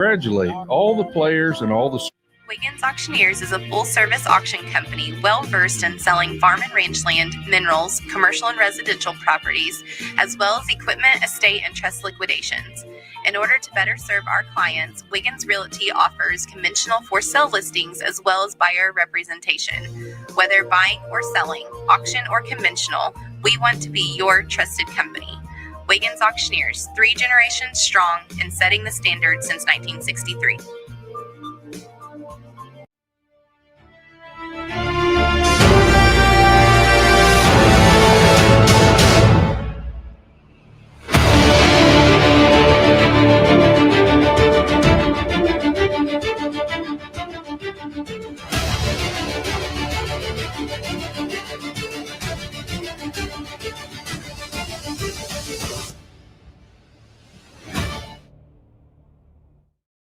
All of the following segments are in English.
Congratulate all the players and all the Wiggins Auctioneers is a full-service auction company well-versed in selling farm and range land, minerals, commercial and residential properties, as well as equipment, estate, and trust liquidations. In order to better serve our clients, Wiggins Realty offers conventional for-sale listings as well as buyer representation. Whether buying or selling, auction or conventional, we want to be your trusted company. Wiggins Auctioneers, 3 generations strong and setting the standard since 1963.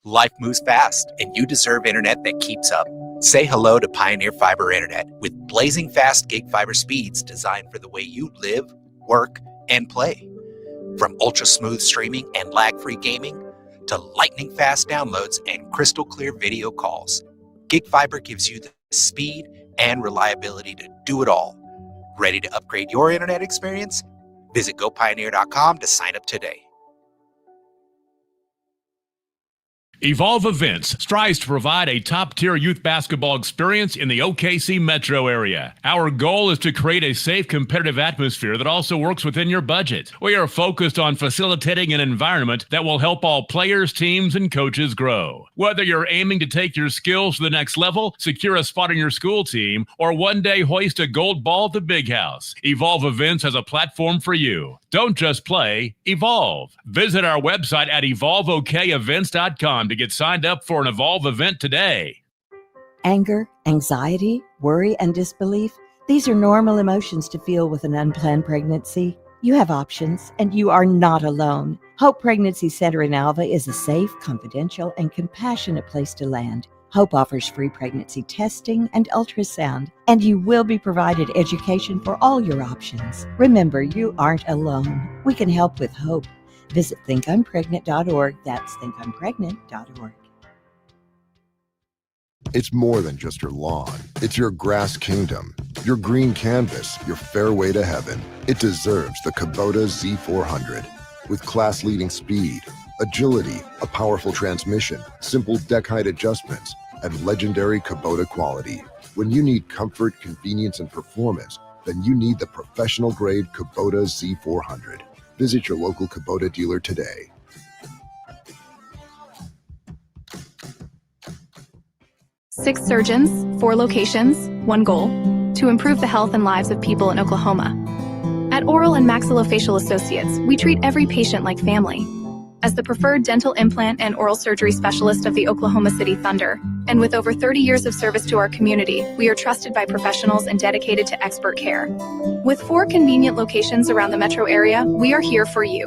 Life moves fast, and you deserve internet that keeps up. Say hello to Pioneer Fiber Internet with blazing fast gig fiber speeds designed for the way you live, work, and play. From ultra-smooth streaming and lag-free gaming to lightning-fast downloads and crystal-clear video calls, Gig Fiber gives you the speed and reliability to do it all. Ready to upgrade your internet experience? Visit gopioneer.com to sign up today. Evolve Events strives to provide a top-tier youth basketball experience in the OKC metro area. Our goal is to create a safe, competitive atmosphere that also works within your budget. We are focused on facilitating an environment that will help all players, teams, and coaches grow. Whether you're aiming to take your skills to the next level, secure a spot on your school team, or one day hoist a gold ball at the big house, Evolve Events has a platform for you. Don't just play, evolve. Visit our website at evolveokevents.com to get signed up for an Evolve event today. Anger, anxiety, worry, and disbelief, these are normal emotions to feel with an unplanned pregnancy. You have options, and you are not alone. Hope Pregnancy Center in Alva is a safe, confidential, and compassionate place to land. Hope offers free pregnancy testing and ultrasound, and you will be provided education for all your options. Remember, you aren't alone. We can help with hope. Visit thinkimpregnant.org. That's thinkimpregnant.org. It's more than just your lawn. It's your grass kingdom, your green canvas, your fairway to heaven. It deserves the Kubota Z400. With class-leading speed, agility, a powerful transmission, simple deck height adjustments, and legendary Kubota quality. When you need comfort, convenience, and performance, then you need the professional-grade Kubota Z400. Visit your local Kubota dealer today. Six surgeons, 4 locations, 1 goal: to improve the health and lives of people in Oklahoma. At Oral and Maxillofacial Associates, we treat every patient like family. As the preferred dental implant and oral surgery specialist of the Oklahoma City Thunder, and with over 30 years of service to our community, we are trusted by professionals and dedicated to expert care. With 4 convenient locations around the metro area, we are here for you.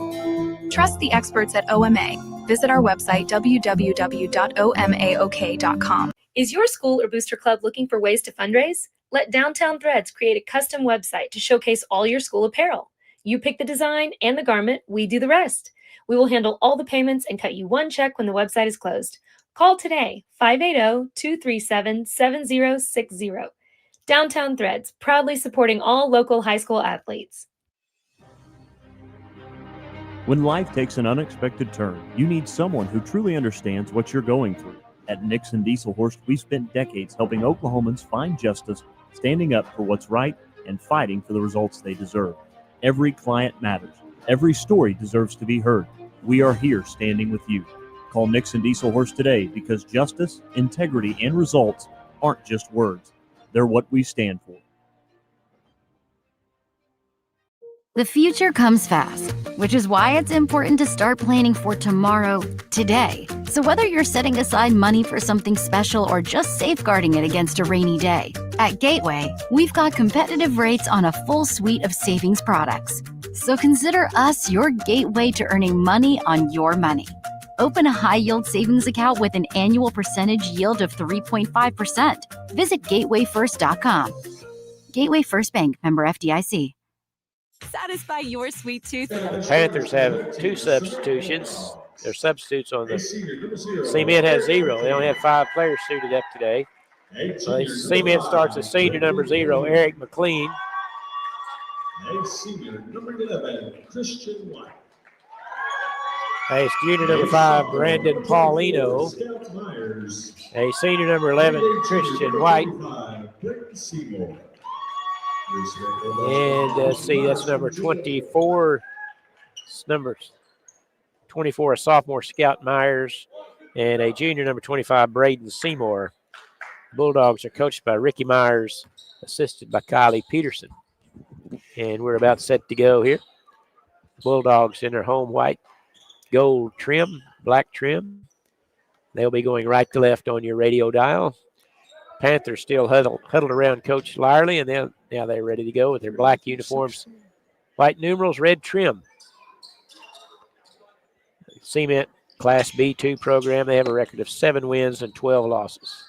Trust the experts at OMA. Visit our website, www.omaok.com. Is your school or booster club looking for ways to fundraise? Let Downtown Threads create a custom website to showcase all your school apparel. You pick the design and the garment, we do the rest. We will handle all the payments and cut you one check when the website is closed. Call today, 580-237-7060. Downtown Threads, proudly supporting all local high school athletes. When life takes an unexpected turn, you need someone who truly understands what you're going through. At Nixon Dieselhorst, we've spent decades helping Oklahomans find justice, standing up for what's right, and fighting for the results they deserve. Every client matters. Every story deserves to be heard. We are here standing with you. Call Nixon Dieselhorst today because justice, integrity, and results aren't just words. They're what we stand for. The future comes fast, which is why it's important to start planning for tomorrow, today. So whether you're setting aside money for something special or just safeguarding it against a rainy day, at Gateway, we've got competitive rates on a full suite of savings products. So consider us your gateway to earning money on your money. Open a high-yield savings account with an annual percentage yield of 3.5%. Visit gatewayfirst.com. Gateway First Bank, member FDIC. Satisfy your sweet tooth. Panthers have 2 substitutions. Their substitutes on the Cement has 0. They only had 5 players suited up today. So Cement starts at senior number 0, Eric McLean. Senior number 11, Christian White. A junior number 5, Brandon Paulino. A senior number 11, Christian White. And let's see, that's number 24. Number 24, a sophomore, Scout Myers. And a junior number 25, Braden Seymour. Bulldogs are coached by Ricky Myers, assisted by Kylie Peterson. And we're about set to go here. Bulldogs in their home white, gold trim, black trim. They'll be going right to left on your radio dial. Panthers still huddled around Coach Lyerly, and now they're ready to go with their black uniforms, white numerals, red trim. Cement Class B2 program. They have a record of 7 wins and 12 losses.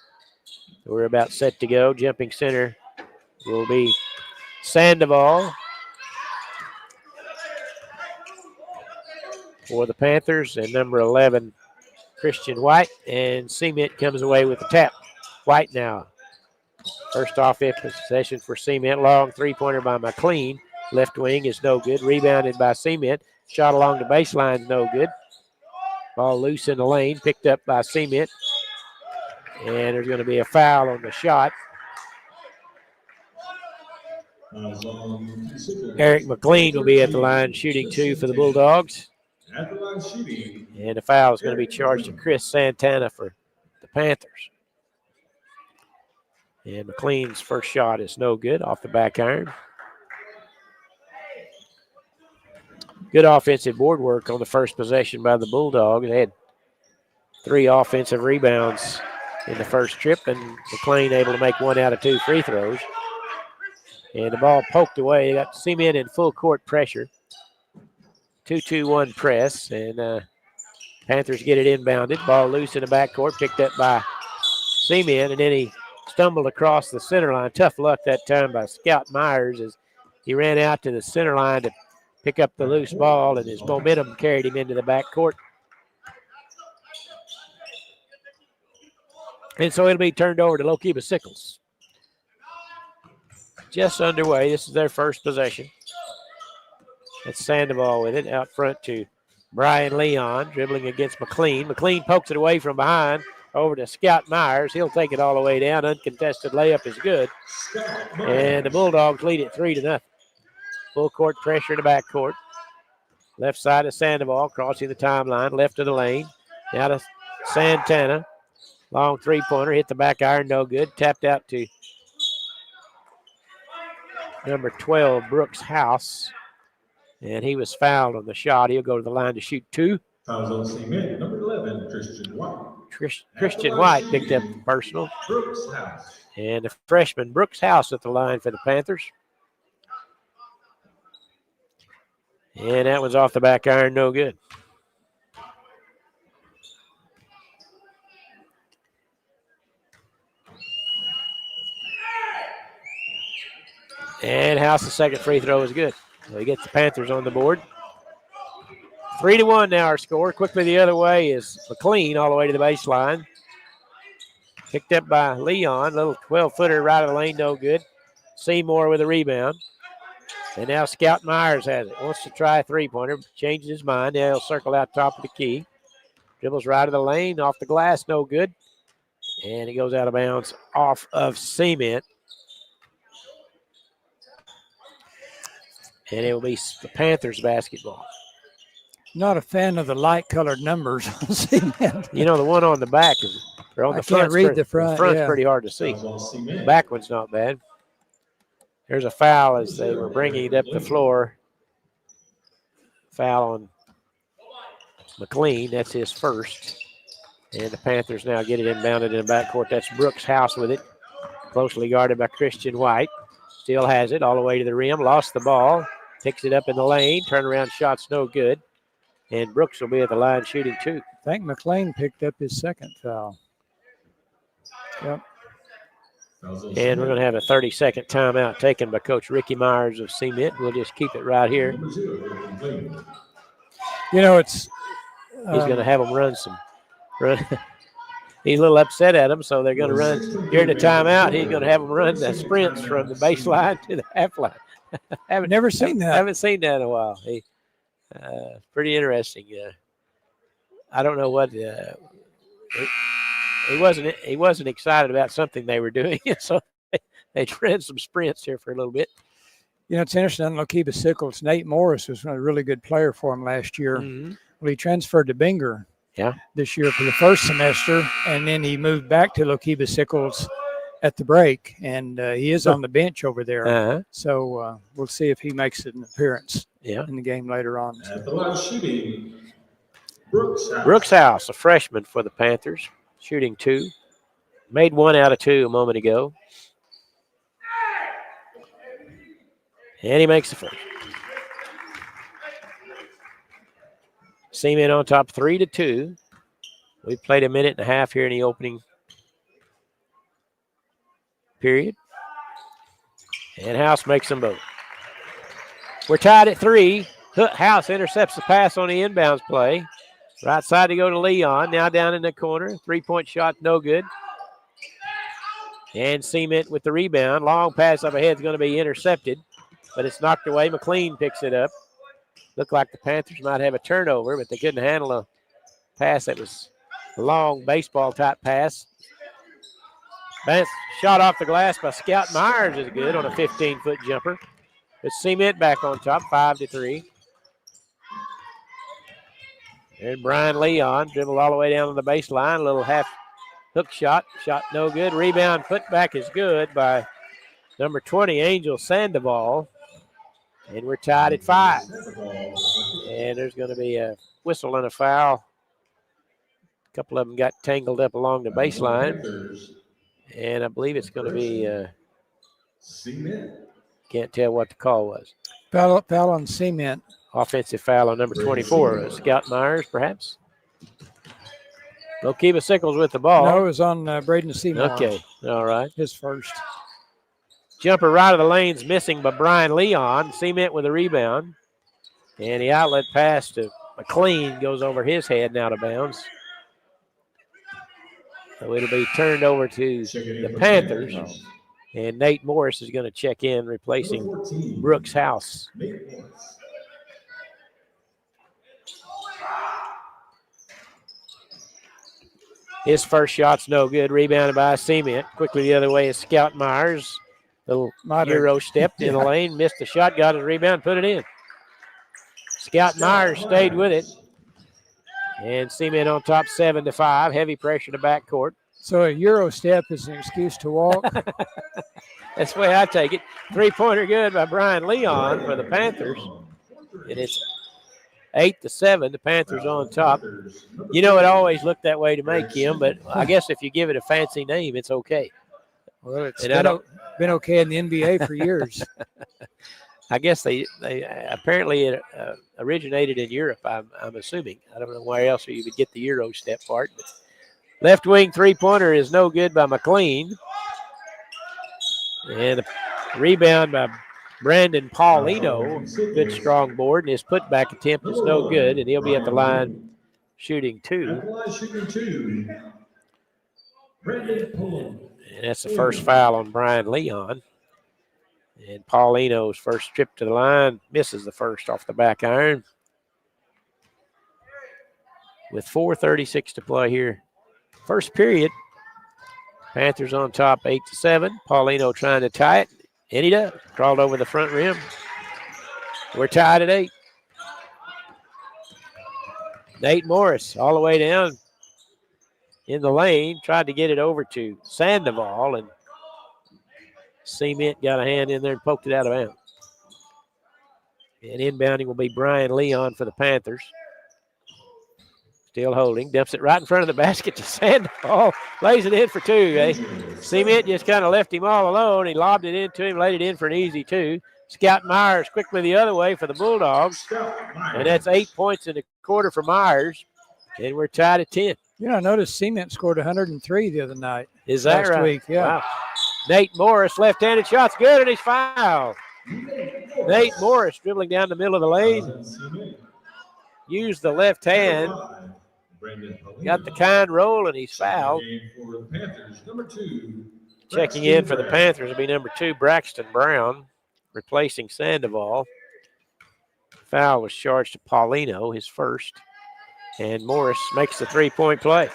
We're about set to go. Jumping center will be Sandoval for the Panthers, and number 11, Christian White. And Cement comes away with the tap. White now. First offensive possession for Cement. Long three-pointer by McLean. Left wing is no good. Rebounded by Cement. Shot along the baseline is no good. Ball loose in the lane. Picked up by Cement. And there's going to be a foul on the shot. Eric McLean will be at the line shooting 2 for the Bulldogs. And the foul is going to be charged to Chris Santana for the Panthers. And McLean's first shot is no good off the back iron. Good offensive board work on the first possession by the Bulldogs. They had 3 offensive rebounds in the first trip, and McLean able to make 1 out of 2 free throws. And the ball poked away. They got Cement in full court pressure. 2-2-1 press, and Panthers get it inbounded. Ball loose in the backcourt, picked up by Cement, and then he stumbled across the center line. Tough luck that time by Scout Myers as he ran out to the center line to pick up the loose ball, and his momentum carried him into the backcourt. And so it'll be turned over to Lokiba Sickles. Just underway. This is their first possession. That's Sandoval with it out front to Brian Leon, dribbling against McLean. McLean pokes it away from behind over to Scout Myers. He'll take it all the way down. Uncontested layup is good. And the Bulldogs lead it 3-0. Full court pressure in the backcourt. Left side of Sandoval, crossing the timeline, left of the lane. Now to Santana. Long three-pointer, hit the back iron, no good. Tapped out to number 12, Brooks House. And he was fouled on the shot. He'll go to the line to shoot 2. Fouls on Cement, number 11, Christian White. Christian White picked up the personal. Brooks House. And the freshman Brooks House at the line for the Panthers. And that one's off the back iron, no good. And House's second free throw is good. So he gets the Panthers on the board. 3-1 now our score. Quickly the other way is McLean all the way to the baseline. Picked up by Leon. Little 12-footer right of the lane, no good. Seymour with a rebound. And now Scout Myers has it. Wants to try a three-pointer. Changes his mind. Now he'll circle out top of the key. Dribbles right of the lane. Off the glass, no good. And he goes out of bounds off of Cement. And it will be the Panthers basketball. Not a fan of the light-colored numbers on Cement. You know, the one on the back is, or on the front. Can't read the front. The front's yeah. pretty hard to see. The back one's not bad. There's a foul as they were bringing it up the floor. Foul on McLean. That's his first. And the Panthers now get it inbounded in the backcourt. That's Brooks House with it. Closely guarded by Christian White. Still has it all the way to the rim. Lost the ball. Picks it up in the lane. Turnaround shot's no good. And Brooks will be at the line shooting 2. I think McLean picked up his second foul. Yep. And we're going to have a 30-second timeout taken by Coach Ricky Myers of Cement. We'll just keep it right here. You know, it's He's going to have them run. He's a little upset at them, so they're going to run during the timeout. He's going to have them run the sprints from the baseline to the half line. Never seen that. Haven't seen that in a while. Pretty interesting. I don't know what he wasn't excited about something they were doing, so they ran some sprints here for a little bit. You know, it's interesting on Lokiba Sickles. Nate Morris was a really good player for him last year. Mm-hmm. Well, he transferred to Binger this year for the first semester, and then he moved back to Lokiba Sickles at the break, and he is on the bench over there. Uh-huh. So we'll see if he makes an appearance in the game later on. At the line shooting, Brooks House, a freshman for the Panthers, shooting 2. Made 1 out of 2 a moment ago. And he makes the first. Seaman on top 3-2. We played a minute and a half here in the opening period. And House makes them both. We're tied at 3. House intercepts the pass on the inbounds play. Right side to go to Leon. Now down in the corner. 3-point shot, no good. And Cement with the rebound. Long pass up ahead is going to be intercepted, but it's knocked away. McLean picks it up. Looked like the Panthers might have a turnover, but they couldn't handle a pass that was a long baseball-type pass. Shot off the glass by Scout Myers is good on a 15-foot jumper. It's Cement back on top, 5-3. And Brian Leon dribbled all the way down to the baseline. A little half hook shot. Shot no good. Rebound put back is good by number 20, Angel Sandoval. And we're tied at 5. And there's going to be a whistle and a foul. A couple of them got tangled up along the baseline. And I believe it's going to be, can't tell what the call was. Foul on Cement. Offensive foul on number 24. Scout Myers, perhaps? Lokiba Sickles with the ball. No, it was on Braden Seymour. Okay, all right. His first. Jumper right of the lane's missing by Brian Leon. Cement with a rebound. And the outlet pass to McLean goes over his head and out of bounds. So it'll be turned over to the Panthers. And Nate Morris is going to check in, replacing Brooks House. His first shot's no good. Rebounded by Cement. Quickly the other way is Scout Myers. Little Euro stepped in the lane, missed the shot, got his rebound, put it in. Scout Myers stayed with it. And Cement on top 7-5. Heavy pressure to backcourt. So a Euro step is an excuse to walk? That's the way I take it. 3-pointer good by Brian Leon for the Panthers. And it's 8-7. The Panthers on top. You know, it always looked that way to make him, but I guess if you give it a fancy name, it's okay. Well, it's been okay in the NBA for years. I guess they apparently it originated in Europe, I'm assuming. I don't know where else you would get the Euro step part. But left wing 3-pointer is no good by McLean. And a rebound by Brandon Paulino. Good strong board. And his putback attempt is no good. And he'll be at the line shooting 2. And that's the first foul on Brian Leon. And Paulino's first trip to the line misses the first off the back iron. With 4:36 to play here. First period. Panthers on top 8-7. Paulino trying to tie it. And he does. Crawled over the front rim. We're tied at 8. Nate Morris all the way down in the lane. Tried to get it over to Sandoval. And Cement got a hand in there and poked it out of bounds. And inbounding will be Brian Leon for the Panthers. Still holding. Dumps it right in front of the basket to Sandoval. Lays it in for 2. Cement just kind of left him all alone. He lobbed it into him, laid it in for an easy 2. Scout Myers quickly the other way for the Bulldogs. And that's 8 points in the quarter for Myers. And we're tied at 10. You know, I noticed Cement scored 103 the other night. Is that last right? Week, yeah. Wow. Nate Morris, left-handed shot's good, and he's fouled. Nate Morris dribbling down the middle of the lane. Used the left hand got the kind roll, and he's fouled. For the Panthers, number 2. Checking in for the Panthers will be number 2, Braxton Brown, replacing Sandoval. Foul was charged to Paulino, his first. And Morris makes the 3-point play.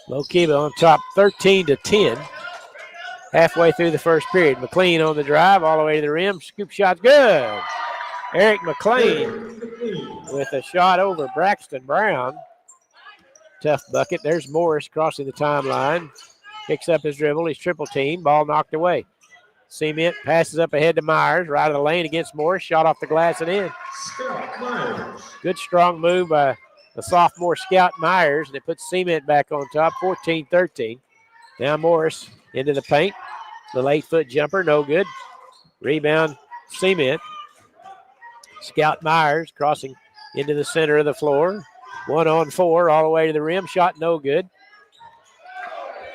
Lokiba on top 13-10. Halfway through the first period. McLean on the drive all the way to the rim. Scoop shot's good. Eric McLean with a shot over Braxton Brown. Tough bucket. There's Morris crossing the timeline. Picks up his dribble. He's triple teamed. Ball knocked away. Cement passes up ahead to Myers. Right of the lane against Morris. Shot off the glass and in. Good strong move by the sophomore Scout Myers. And it puts Cement back on top. 14-13. Now Morris into the paint. The 8-foot jumper. No good. Rebound Cement. Scout Myers crossing into the center of the floor. 1-on-4 all the way to the rim. Shot no good.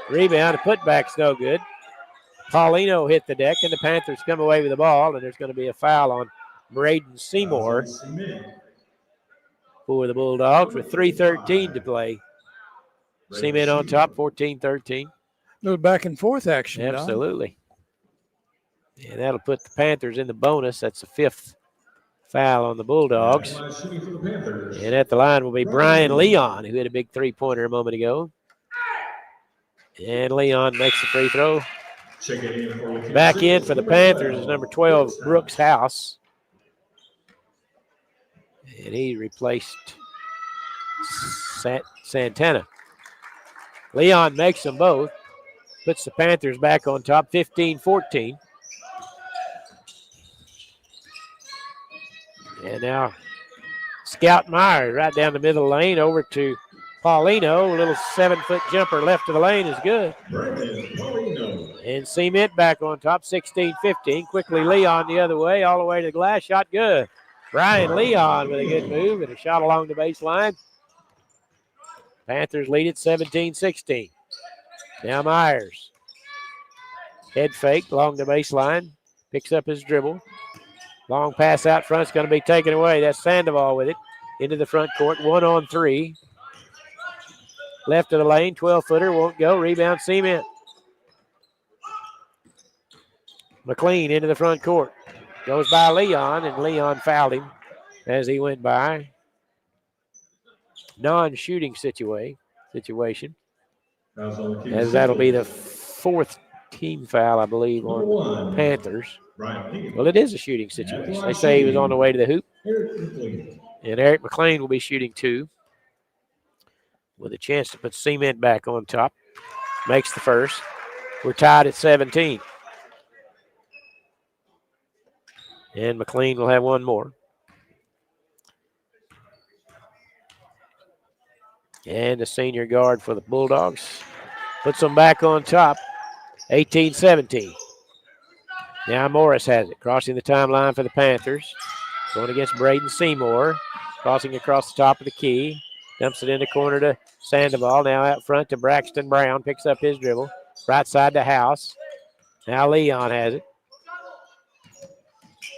Rebound. The putback's no good. Paulino hit the deck, and the Panthers come away with the ball, and there's going to be a foul on Braden Seymour for the Bulldogs with 3:13 to play. Cement on top, 14-13. Little back and forth action. Absolutely. And that'll put the Panthers in the bonus. That's the 5th foul on the Bulldogs. And at the line will be Brian Leon, who hit a big three-pointer a moment ago. And Leon makes the free throw. Back in for the Panthers is number 12, Brooks House. And he replaced Santana. Leon makes them both. Puts the Panthers back on top, 15-14. And now Scout Myers right down the middle lane over to Paulino. A little 7-foot jumper left of the lane is good. And Cement back on top, 16-15. Quickly Leon the other way, all the way to the glass. Shot good. Brian Leon with a good move and a shot along the baseline. Panthers lead it 17-16. Now Myers. Head fake along the baseline. Picks up his dribble. Long pass out front is going to be taken away. That's Sandoval with it. Into the front court. 1-on-3. Left of the lane. 12-footer. Won't go. Rebound Cement. McLean into the front court. Goes by Leon, and Leon fouled him as he went by. Non-shooting situation. As that'll be the 4th team foul, I believe, on Panthers. Well, it is a shooting situation. They say he was on the way to the hoop. And Eric McLean will be shooting 2 with a chance to put Cement back on top. Makes the first. We're tied at 17. And McLean will have one more. And the senior guard for the Bulldogs puts them back on top, 18-17. Now Morris has it, crossing the timeline for the Panthers. Going against Braden Seymour, crossing across the top of the key. Dumps it in the corner to Sandoval. Now out front to Braxton Brown, picks up his dribble. Right side to House. Now Leon has it.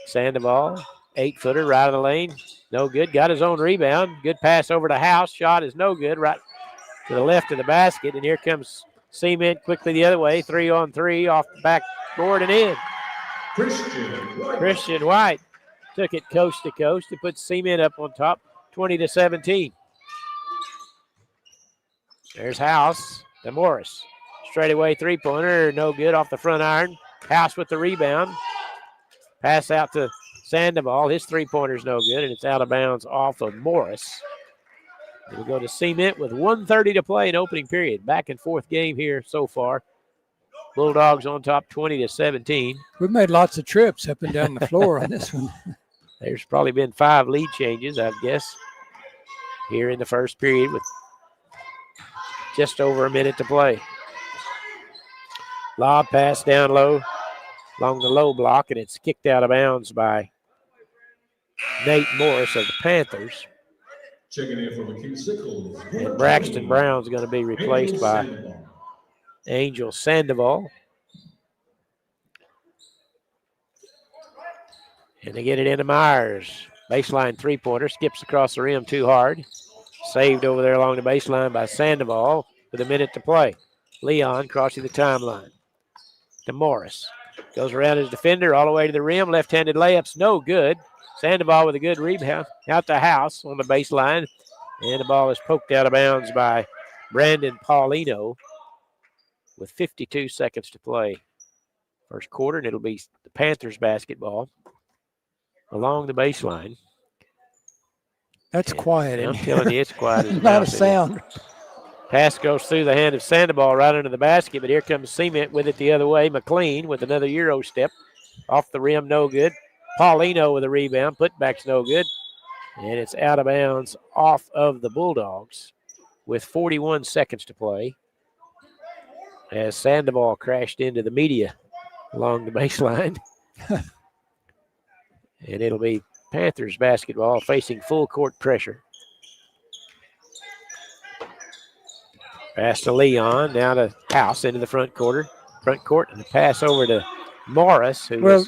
Sandoval, 8-footer, right of the lane. No good. Got his own rebound. Good pass over to House. Shot is no good. Right to the left of the basket. And here comes Cement quickly the other way. 3-on-3 off the backboard and in. Christian White took it coast to coast and put Cement up on top, 20-17. There's House to Morris. Straightaway three-pointer. No good off the front iron. House with the rebound. Pass out to Sandoval. His three-pointer's no good, and it's out of bounds off of Morris. We'll go to Cement with 1:30 to play in opening period. Back and forth game here so far. Bulldogs on top 20-17. We've made lots of trips up and down the floor on this one. There's probably been 5 lead changes, I guess, here in the first period with just over a minute to play. Lob pass down low along the low block, and it's kicked out of bounds by Nate Morris of the Panthers. Checking in for the Sickles. And Braxton Brown's going to be replaced by Angel Sandoval. And they get it into Myers. Baseline three-pointer. Skips across the rim too hard. Saved over there along the baseline by Sandoval with a minute to play. Leon crossing the timeline to Morris. Goes around his defender all the way to the rim. Left-handed layups, no good. Sandoval with a good rebound. Out to House on the baseline. And the ball is poked out of bounds by Brandon Paulino with 52 seconds to play. First quarter, and it'll be the Panthers basketball along the baseline. That's quiet. I'm telling you, it's quiet as not a sound. Pass goes through the hand of Sandoval right under the basket, but here comes Cement with it the other way. McLean with another Euro step. Off the rim, no good. Paulino with a rebound. Putback's no good. And it's out of bounds off of the Bulldogs with 41 seconds to play as Sandoval crashed into the media along the baseline. And it'll be Panthers basketball facing full court pressure. Pass to Leon, now to House into the front court, and a pass over to Morris, who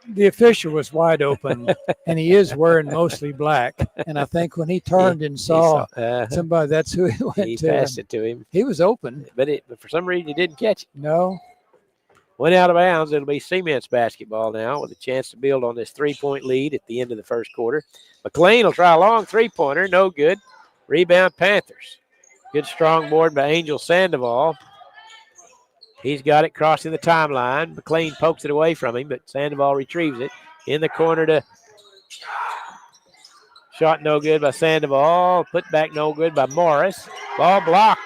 the official was wide open, and he is wearing mostly black. And I think when he turned and saw somebody, that's who he went to. He passed it to him. He was open. But for some reason, he didn't catch it. No. Went out of bounds. It'll be Cement's basketball now with a chance to build on this three-point lead at the end of the first quarter. McLean will try a long three-pointer. No good. Rebound Panthers. Good strong board by Angel Sandoval. He's got it crossing the timeline. McLean pokes it away from him, but Sandoval retrieves it. In the corner to shot no good by Sandoval. Put back no good by Morris. Ball blocked.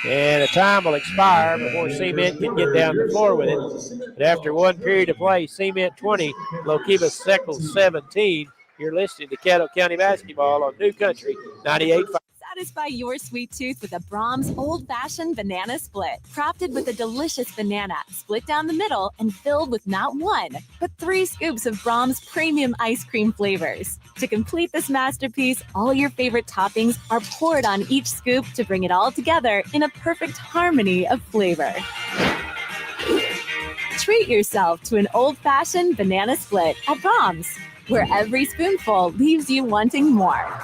And the time will expire before Cement can get down the floor with it. But after one period of play, Cement 20, Loquibus Sickles 17. You're listening to Caddo County Basketball on New Country 98.5. Satisfy your sweet tooth with a Brahms old-fashioned banana split. Crafted with a delicious banana, split down the middle and filled with not one, but 3 scoops of Brahms premium ice cream flavors. To complete this masterpiece, all your favorite toppings are poured on each scoop to bring it all together in a perfect harmony of flavor. Treat yourself to an old-fashioned banana split at Brahms, where every spoonful leaves you wanting more.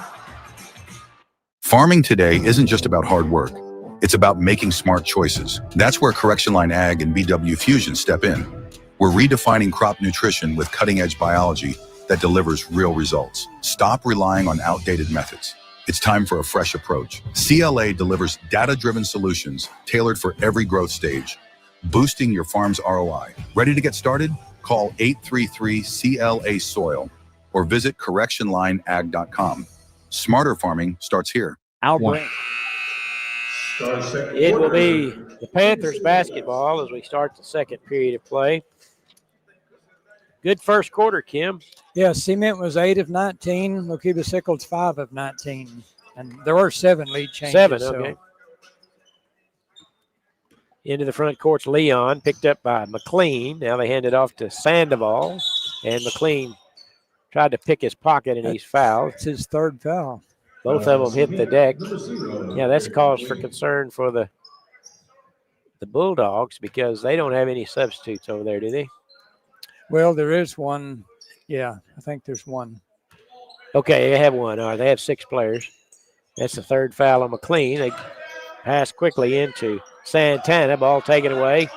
Farming today isn't just about hard work. It's about making smart choices. That's where Correction Line Ag and BW Fusion step in. We're redefining crop nutrition with cutting-edge biology that delivers real results. Stop relying on outdated methods. It's time for a fresh approach. CLA delivers data-driven solutions tailored for every growth stage, boosting your farm's ROI. Ready to get started? Call 833-CLA-SOIL or visit correctionlineag.com. Smarter farming starts here. It will be the Panthers basketball as we start the second period of play. Good first quarter, Kim. Yeah, Cement was 8 of 19. Loquibus Sickles 5 of 19. And there were 7 lead changes. 7, okay. Into the front court's Leon, picked up by McLean. Now they hand it off to Sandoval. And McLean tried to pick his pocket, and he's fouled. It's his third foul. Both of them hit the deck. Yeah, that's cause for concern for the Bulldogs because they don't have any substitutes over there, do they? Well, there is one. Yeah, I think there's one. Okay, they have one. All right, they have 6 players. That's the third foul on McLean. They pass quickly into Santana. Ball taken away.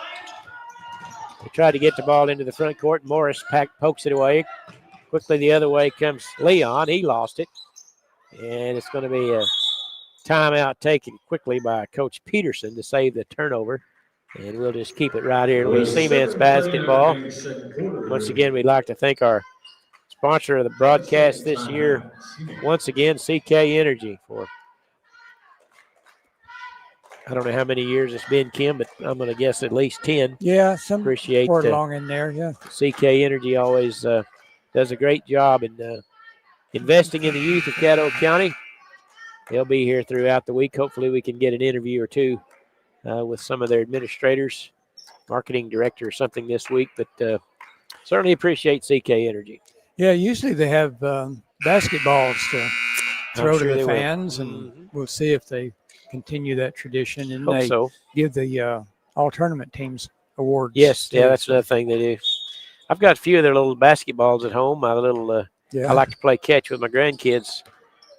They tried to get the ball into the front court. Morris pokes it away. Quickly the other way comes Leon. He lost it. And it's going to be a timeout taken quickly by Coach Peterson to save the turnover. And we'll just keep it right here. It'll be Cement's basketball. Once again, we'd like to thank our sponsor of the broadcast this year, once again, CK Energy, for I don't know how many years it's been, Kim, but I'm going to guess at least 10. Yeah, some appreciate long in there, yeah. CK Energy always does a great job in investing in the youth of Caddo County. They'll be here throughout the week. Hopefully we can get an interview or two with some of their administrators, marketing director or something this week, but certainly appreciate CK Energy. Yeah, usually they have basketballs to throw to the fans, and we'll see if they continue that tradition. And Hope they so. give the all-tournament teams awards. Yes, too. yeah, that's another thing they do. I've got a few of their little basketballs at home. My little, I like to play catch with my grandkids.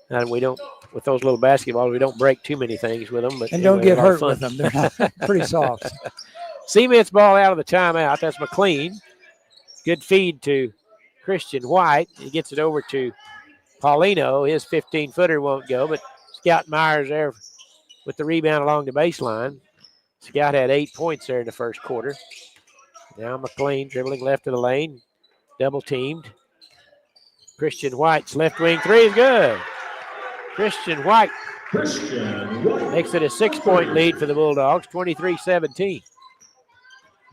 And we don't, with those little basketballs, we don't break too many things with them. But and don't get hurt with them. They're not pretty soft. Cements ball out of the timeout. That's McLean. Good feed to Christian White. He gets it over to Paulino. His 15-footer won't go, but Scout Myers there with the rebound along the baseline. Scout had 8 points there in the first quarter. Now McLean dribbling left of the lane. Double teamed. Christian White's left wing three is good. Christian White makes it a 6-point lead for the Bulldogs, 23-17.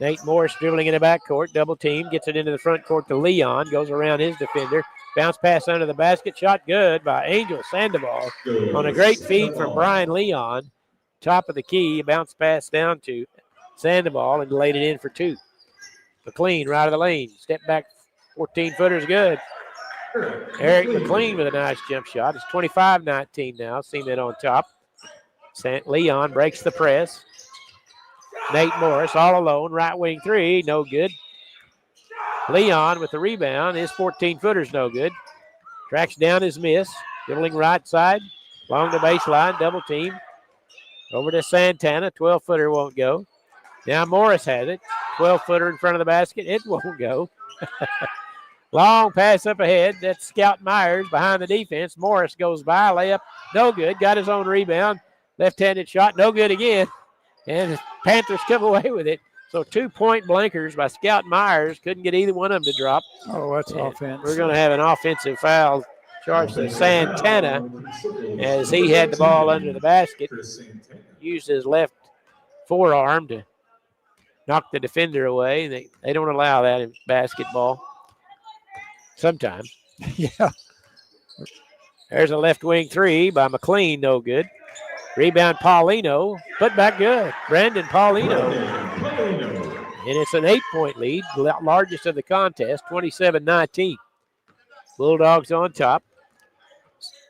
Nate Morris dribbling in the backcourt, double team, gets it into the front court to Leon, goes around his defender. Bounce pass under the basket, shot good by Angel Sandoval on a great feed from Brian Leon. Top of the key, bounce pass down to Sandoval and laid it in for 2. McLean right of the lane, step back, 14-footer's good. Eric McLean with a nice jump shot. It's 25-19 now. Cement on top. Leon breaks the press. Nate Morris all alone. Right wing three. No good. Leon with the rebound. His 14-footer's no good. Tracks down his miss. Dribbling right side. Along the baseline. Double team. Over to Santana. 12-footer won't go. Now Morris has it. 12-footer in front of the basket. It won't go. Long pass up ahead. That's Scout Myers behind the defense. Morris goes by. Layup, no good. Got his own rebound. Left-handed shot, no good again. And the Panthers come away with it. So 2-point blankers by Scout Myers. Couldn't get either one of them to drop. Oh, that's offense. We're going to have an offensive foul charged to Santana as he had the ball under the basket. Used his left forearm to knock the defender away. They don't allow that in basketball. Sometimes. Yeah. There's a left wing three by McLean, no good. Rebound Paulino, put back good. Brandon Paulino. And it's an 8-point lead, largest of the contest, 27-19. Bulldogs on top.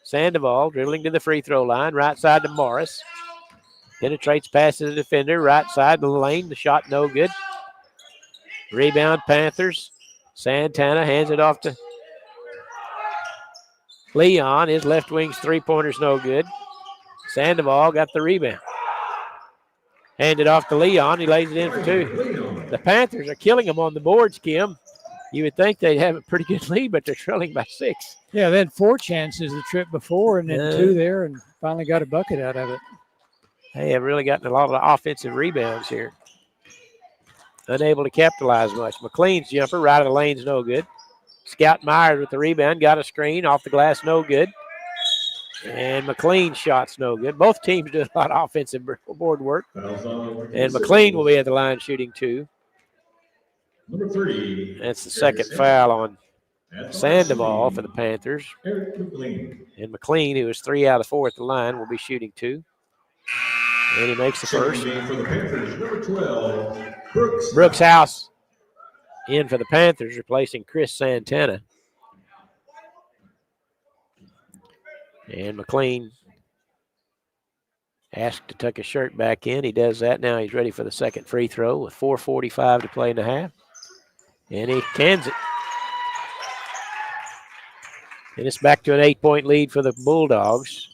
Sandoval dribbling to the free throw line, right side to Morris. Penetrates past the defender, right side of the lane. The shot no good. Rebound Panthers. Santana hands it off to Leon. His left wing's 3-pointer's no good. Sandoval got the rebound. Handed off to Leon. He lays it in for 2. The Panthers are killing them on the boards, Kim. You would think they'd have a pretty good lead, but they're trailing by 6. Yeah, they had 4 chances the trip before and then 2 there and finally got a bucket out of it. They have really gotten a lot of offensive rebounds here. Unable to capitalize much. McLean's jumper, right of the lane's no good. Scout Myers with the rebound, got a screen, off the glass, no good. And McLean's shot's no good. Both teams do a lot of offensive board work. And McLean will be at the line shooting 2. Number 3. That's the second foul on Sandoval for the Panthers. And McLean, who is 3 out of 4 at the line, will be shooting 2. And he makes the first. For the Panthers, number 12, Brooks House in for the Panthers, replacing Chris Santana. And McLean asked to tuck his shirt back in. He does that. Now he's ready for the second free throw with 4:45 to play in the half. And he cans it. And it's back to an 8-point lead for the Bulldogs.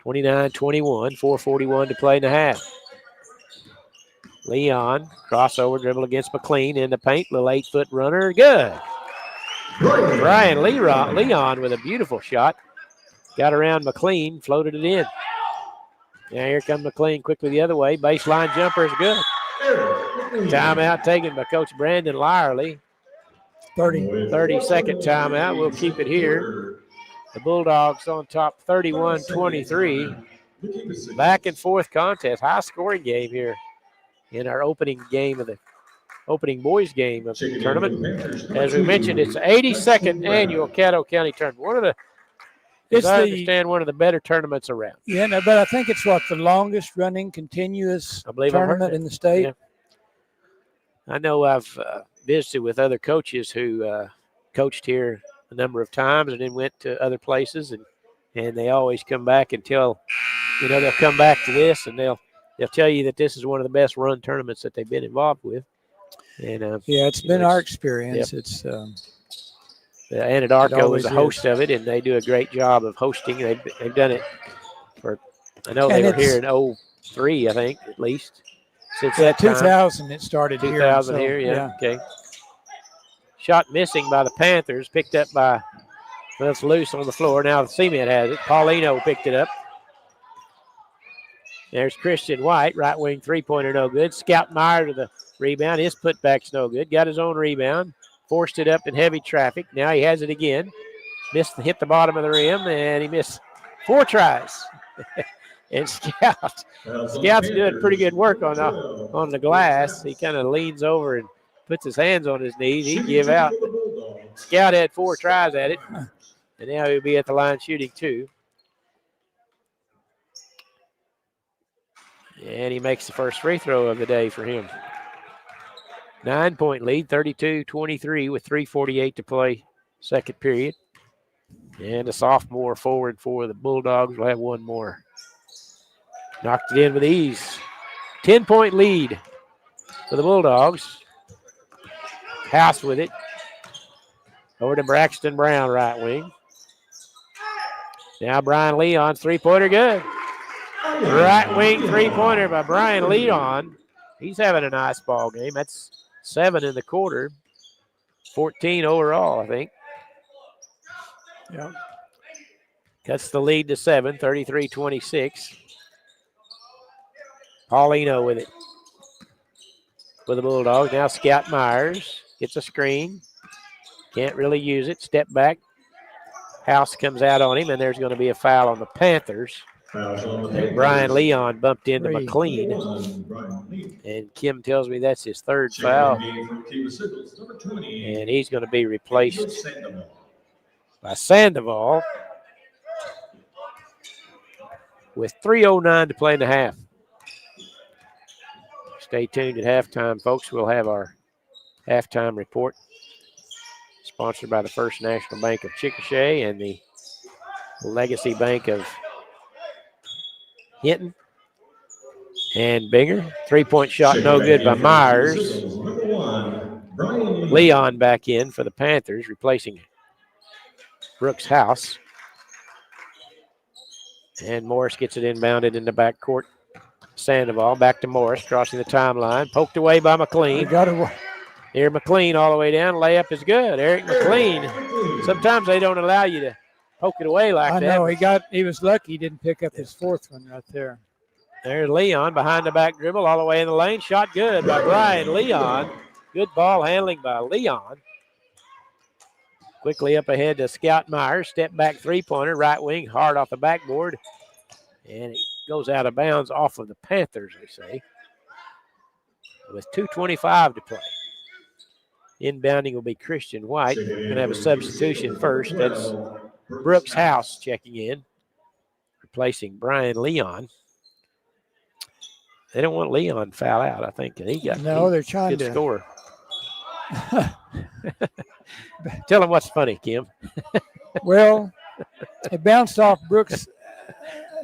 29-21, 4:41 to play in the half. Leon, crossover dribble against McLean in the paint. Little 8-foot runner. Good. Brian Leon with a beautiful shot. Got around McLean, floated it in. Now here comes McLean quickly the other way. Baseline jumper is good. Timeout taken by Coach Brandon Lyerly. 30-second timeout. We'll keep it here. The Bulldogs on top 31-23. Back and forth contest. High scoring game here in our opening boys game of the tournament. As we mentioned, it's the 82nd annual Caddo County tournament. I understand one of the better tournaments around. Yeah, no, but I think it's the longest running continuous tournament in the state. Yeah. I know I've visited with other coaches who coached here a number of times and then went to other places, and they always come back and tell, they'll come back to this and they'll tell you that this is one of the best run tournaments that they've been involved with. And yeah, it's been our experience. Yep. It's Anadarko is a host of it, and they do a great job of hosting. They've done it for, I know they were here in 03, I think, at least. Since that 2000 it started 2000 here. here, yeah. Okay. Shot missing by the Panthers, picked up by, well, it's loose on the floor. Now the Cement has it. Paulino picked it up. There's Christian White, right wing three-pointer, no good. Scout Meyer to the rebound. His putback's no good. Got his own rebound. Forced it up in heavy traffic. Now he has it again. Hit the bottom of the rim, and he missed 4 tries. And Scout's doing pretty good work on the glass. He kind of leans over and puts his hands on his knees. He'd give out. Scout had 4 tries at it, and now he'll be at the line shooting 2. And he makes the first free throw of the day for him. 9-point lead, 32-23 with 3:48 to play, second period. And a sophomore forward for the Bulldogs will have one more. Knocked it in with ease. 10-point lead for the Bulldogs. House with it. Over to Braxton Brown, right wing. Now Brian Leon's three-pointer good. Right wing three-pointer by Brian Leon. He's having a nice ball game. That's 7 in the quarter. 14 overall, I think. Yeah. Cuts the lead to 7, 33-26. Paulino with it. For the Bulldogs. Now Scout Myers gets a screen. Can't really use it. Step back. House comes out on him, and there's going to be a foul on the Panthers. And Brian Leon bumped into McLean. And Kim tells me that's his 3rd foul. And he's going to be replaced by Sandoval with 3:09 to play in the half. Stay tuned at halftime, folks. We'll have our halftime report sponsored by the First National Bank of Chickasha and the Legacy Bank of Hinton. And Binger, 3-point shot no good by Myers. Leon back in for the Panthers, replacing Brooks House. And Morris gets it inbounded in the backcourt. Sandoval back to Morris, crossing the timeline. Poked away by McLean. Here McLean all the way down. Layup is good. Eric McLean. Sometimes they don't allow you to poke it away like that. I know. He was lucky he didn't pick up his 4th one right there. There's Leon behind the back dribble all the way in the lane. Shot good by Brian Leon. Good ball handling by Leon. Quickly up ahead to Scout Myers. Step back three-pointer. Right wing. Hard off the backboard. And it goes out of bounds off of the Panthers, they say. With 2:25 to play. Inbounding will be Christian White. Going to have a substitution first. That's Brooks House checking in. Replacing Brian Leon. They don't want Leon to foul out, I think. They're trying to score. Tell them what's funny, Kim. Well, it bounced off Brooks'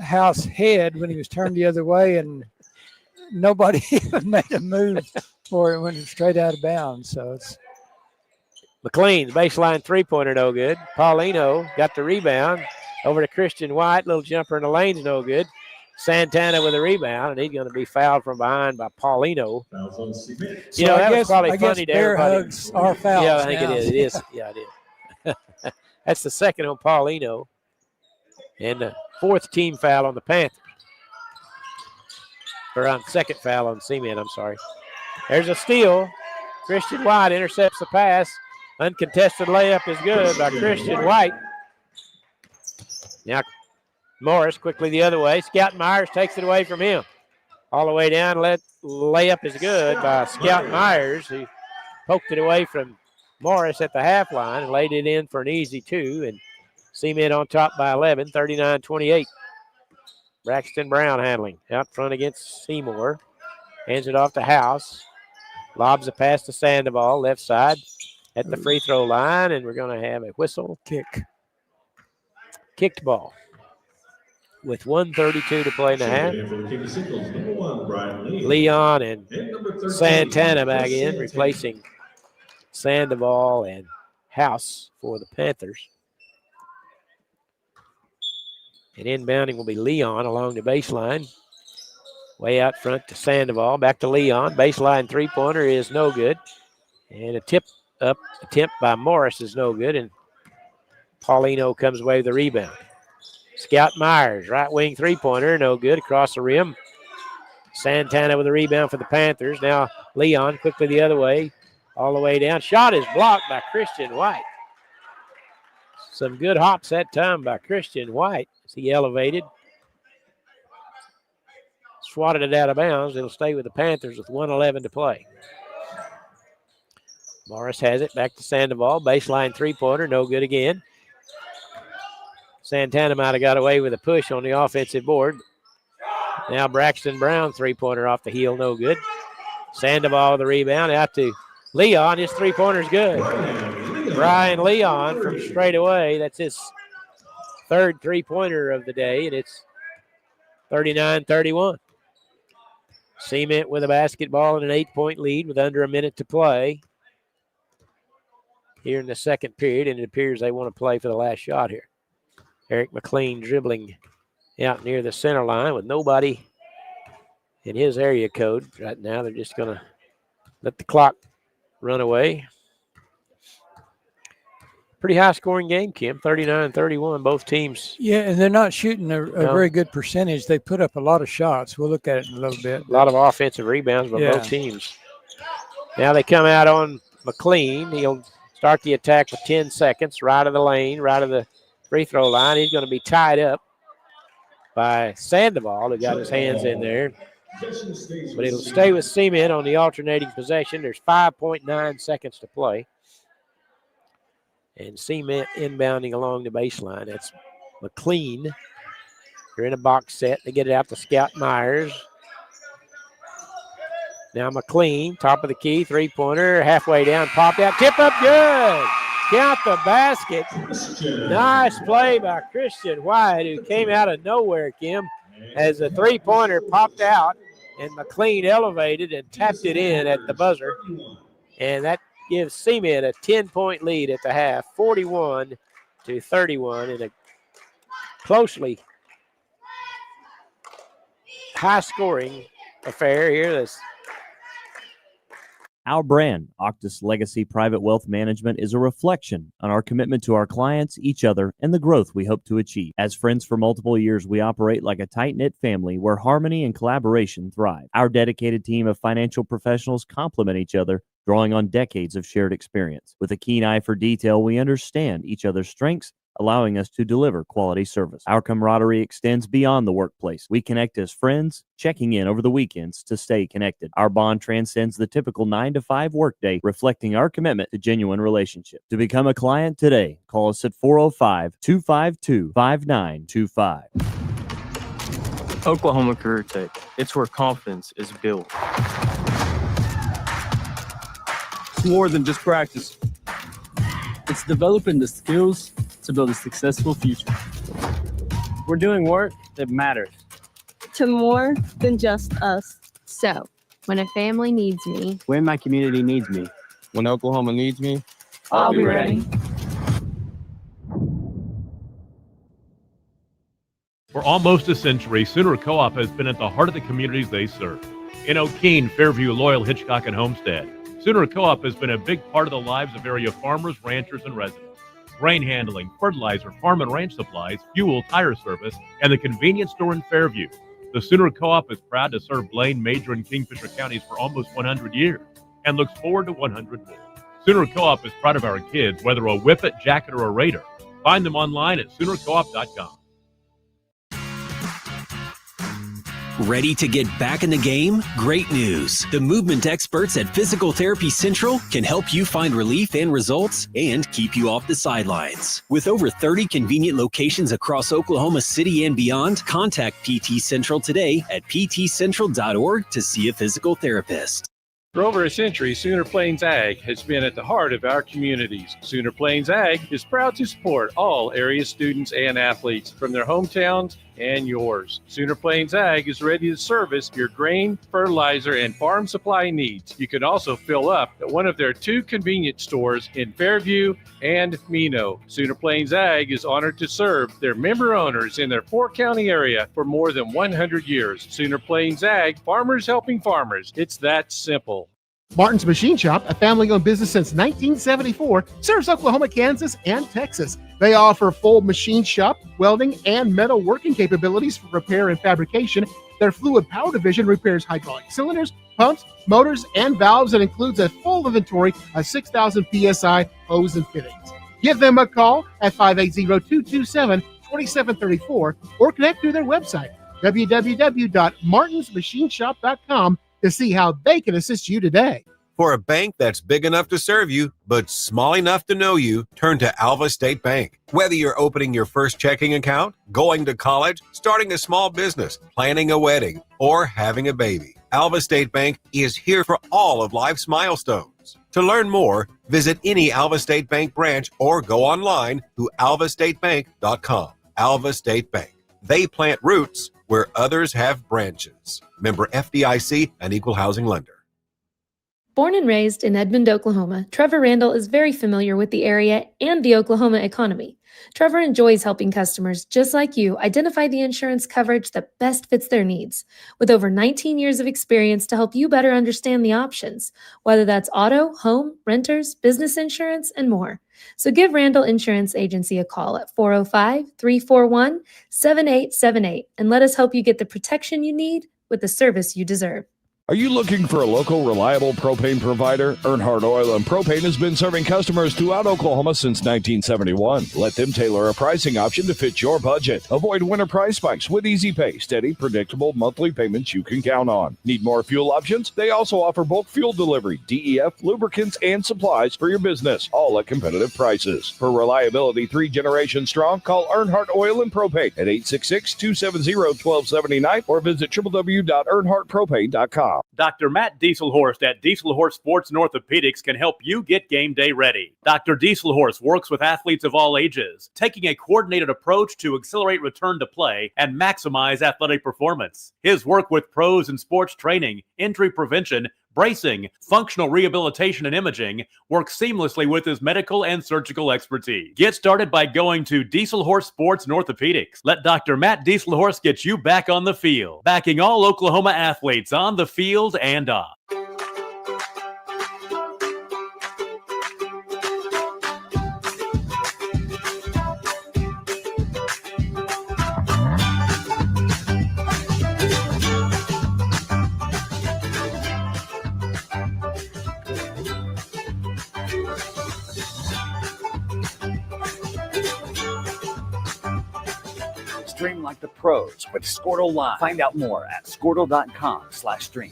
House head when he was turned the other way, and nobody even made a move for it. Went straight out of bounds. So it's McLean's baseline three-pointer, no good. Paulino got the rebound. Over to Christian White. Little jumper in the lane's no good. Santana with a rebound, and he's going to be fouled from behind by Paulino. So that was probably funny to everybody. Hugs are fouls. Yeah, I think it is. It is. Yeah, it is. That's the second on Paulino. And the 4th team foul on the Panthers. Or on second foul on Cement, I'm sorry. There's a steal. Christian White intercepts the pass. Uncontested layup is good by Christian White. Now Morris quickly the other way. Scout Myers takes it away from him. All the way down. Layup is good by Scout Myers, who poked it away from Morris at the half line and laid it in for an easy 2. And Cement on top by 11, 39-28. Braxton Brown handling. Out front against Seymour. Hands it off to House. Lobs a pass to Sandoval, left side at the free throw line, and we're going to have a whistle. Kicked ball. with 1:32 to play in the half. Checking in for the Katy Central's number 1, Brian Lee. Leon and number 13, Santana back Chris in, Santana. replacing Sandoval and House for the Panthers. And inbounding will be Leon along the baseline. Way out front to Sandoval. Back to Leon. Baseline three-pointer is no good. And a tip-up attempt by Morris is no good. And Paulino comes away with the rebound. Scout Myers, right wing three-pointer, no good. Across the rim. Santana with a rebound for the Panthers. Now Leon quickly the other way. All the way down. Shot is blocked by Christian White. Some good hops that time by Christian White as he elevated. Swatted it out of bounds. It'll stay with the Panthers with 1:11 to play. Morris has it. Back to Sandoval. Baseline three-pointer. No good again. Santana might have got away with a push on the offensive board. Now Braxton Brown three-pointer off the heel. No good. Sandoval with the rebound. Out to Leon. His three-pointer's good. Brian Leon from straight away. That's his third three-pointer of the day, and it's 39-31. Cement with a basketball and an 8-point lead with under a minute to play here in the second period, and it appears they want to play for the last shot here. Eric McLean dribbling out near the center line with nobody in his area code right now. They're just going to let the clock run away. Pretty high-scoring game, Kim, 39-31, both teams. Yeah, and they're not shooting a very good percentage. They put up a lot of shots. We'll look at it in a little bit. A lot of offensive rebounds by both teams. Now they come out on McLean. He'll start the attack with 10 seconds, right of the lane, right of the free throw line. He's going to be tied up by Sandoval, who got his hands in there. But it'll stay with Cement on the alternating possession. There's 5.9 seconds to play. And Cement inbounding along the baseline. That's McLean. They're in a box set. They get it out to Scout Myers. Now McLean, top of the key, three-pointer, halfway down, popped out, tip up, good. Count the basket. Nice play by Christian White, who came out of nowhere, Kim, as a three-pointer popped out, and McLean elevated and tapped it in at the buzzer. And that gives Cement a 10-point lead at the half, 41-31, in a closely high-scoring affair here. Our brand, Octus Legacy Private Wealth Management, is a reflection on our commitment to our clients, each other, and the growth we hope to achieve. As friends for multiple years, we operate like a tight-knit family where harmony and collaboration thrive. Our dedicated team of financial professionals complement each other, drawing on decades of shared experience. With a keen eye for detail, we understand each other's strengths, allowing us to deliver quality service. Our camaraderie extends beyond the workplace. We connect as friends, checking in over the weekends to stay connected. Our bond transcends the typical 9-to-5 workday, reflecting our commitment to genuine relationship. To become a client today, call us at 405-252-5925. Oklahoma Career Tech. It's where confidence is built. It's more than just practice. It's developing the skills to build a successful future. We're doing work that matters. To more than just us. So, when a family needs me, when my community needs me, when Oklahoma needs me, I'll be ready. For almost a century, Sooner Co-op has been at the heart of the communities they serve. In O'Keene, Fairview, Loyal, Hitchcock, and Homestead, Sooner Co-op has been a big part of the lives of area farmers, ranchers, and residents. Grain handling, fertilizer, farm and ranch supplies, fuel, tire service, and the convenience store in Fairview. The Sooner Co-op is proud to serve Blaine, Major, and Kingfisher counties for almost 100 years and looks forward to 100 more. Sooner Co-op is proud of our kids, whether a Whippet, Jacket, or a Raider. Find them online at SoonerCoop.com. Ready to get back in the game? Great news. The movement experts at Physical Therapy Central can help you find relief and results and keep you off the sidelines. With over 30 convenient locations across Oklahoma City and beyond, contact PT Central today at ptcentral.org to see a physical therapist. For over a century, Sooner Plains Ag has been at the heart of our communities. Sooner Plains Ag is proud to support all area students and athletes from their hometowns and yours. Sooner Plains Ag is ready to service your grain, fertilizer, and farm supply needs. You can also fill up at one of their 2 convenience stores in Fairview and Mino. Sooner Plains Ag is honored to serve their member owners in their 4-county area for more than 100 years. Sooner Plains Ag, farmers helping farmers. It's that simple. Martin's Machine Shop, a family-owned business since 1974, serves Oklahoma, Kansas, and Texas. They offer full machine shop, welding, and metal working capabilities for repair and fabrication. Their fluid power division repairs hydraulic cylinders, pumps, motors, and valves, and includes a full inventory of 6,000 PSI hose and fittings. Give them a call at 580-227-2734 or connect to their website, www.martinsmachineshop.com, to see how they can assist you today. For a bank that's big enough to serve you, but small enough to know you, turn to Alva State Bank. Whether you're opening your first checking account, going to college, starting a small business, planning a wedding, or having a baby, Alva State Bank is here for all of life's milestones. To learn more, visit any Alva State Bank branch or go online to alvastatebank.com. Alva State Bank. They plant roots where others have branches. Member FDIC, an equal housing lender. Born and raised in Edmond, Oklahoma, Trevor Randall is very familiar with the area and the Oklahoma economy. Trevor enjoys helping customers just like you identify the insurance coverage that best fits their needs, with over 19 years of experience to help you better understand the options, whether that's auto, home, renters, business insurance, and more. So give Randall Insurance Agency a call at 405-341-7878 and let us help you get the protection you need with the service you deserve. Are you looking for a local, reliable propane provider? Earnhardt Oil and Propane has been serving customers throughout Oklahoma since 1971. Let them tailor a pricing option to fit your budget. Avoid winter price spikes with easy pay, steady, predictable monthly payments you can count on. Need more fuel options? They also offer bulk fuel delivery, DEF, lubricants, and supplies for your business, all at competitive prices. For reliability 3 generations strong, call Earnhardt Oil and Propane at 866-270-1279 or visit www.earnhardtpropane.com. Dr. Matt Dieselhorst at Dieselhorst Sports and Orthopedics can help you get game day ready. Dr. Dieselhorst works with athletes of all ages, taking a coordinated approach to accelerate return to play and maximize athletic performance. His work with pros in sports training, injury prevention, bracing, functional rehabilitation, and imaging works seamlessly with his medical and surgical expertise. Get started by going to Dieselhorst Sports and Orthopedics. Let Dr. Matt Dieselhorst get you back on the field, backing all Oklahoma athletes on the field and off. Stream like the pros with Squirtle Live. Find out more at squirtle.com/stream.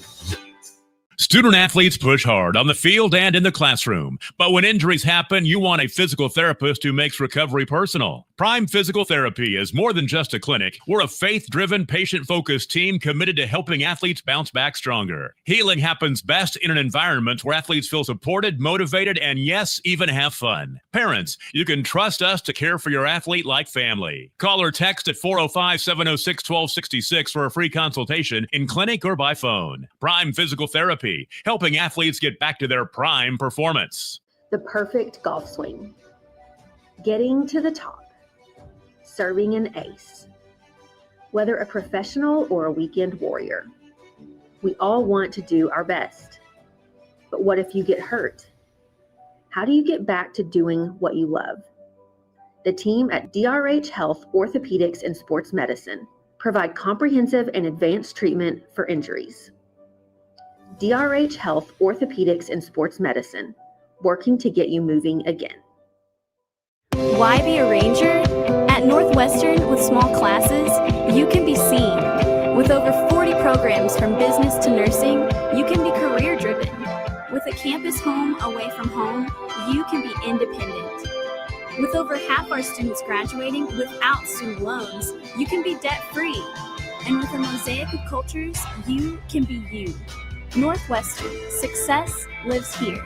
Student athletes push hard on the field and in the classroom. But when injuries happen, you want a physical therapist who makes recovery personal. Prime Physical Therapy is more than just a clinic. We're a faith-driven, patient-focused team committed to helping athletes bounce back stronger. Healing happens best in an environment where athletes feel supported, motivated, and yes, even have fun. Parents, you can trust us to care for your athlete like family. Call or text at 405-706-1266 for a free consultation in clinic or by phone. Prime Physical Therapy, helping athletes get back to their prime performance. The perfect golf swing. Getting to the top. Serving an ace. Whether a professional or a weekend warrior, we all want to do our best. But what if you get hurt? How do you get back to doing what you love? The team at DRH Health Orthopedics and Sports Medicine provide comprehensive and advanced treatment for injuries. DRH Health Orthopedics and Sports Medicine, working to get you moving again. Why be a ranger? At Northwestern, with small classes, you can be seen. With over 40 programs from business to nursing, you can be career-driven. With a campus home away from home, you can be independent. With over half our students graduating without student loans, you can be debt-free. And with a mosaic of cultures, you can be you. Northwestern, success lives here.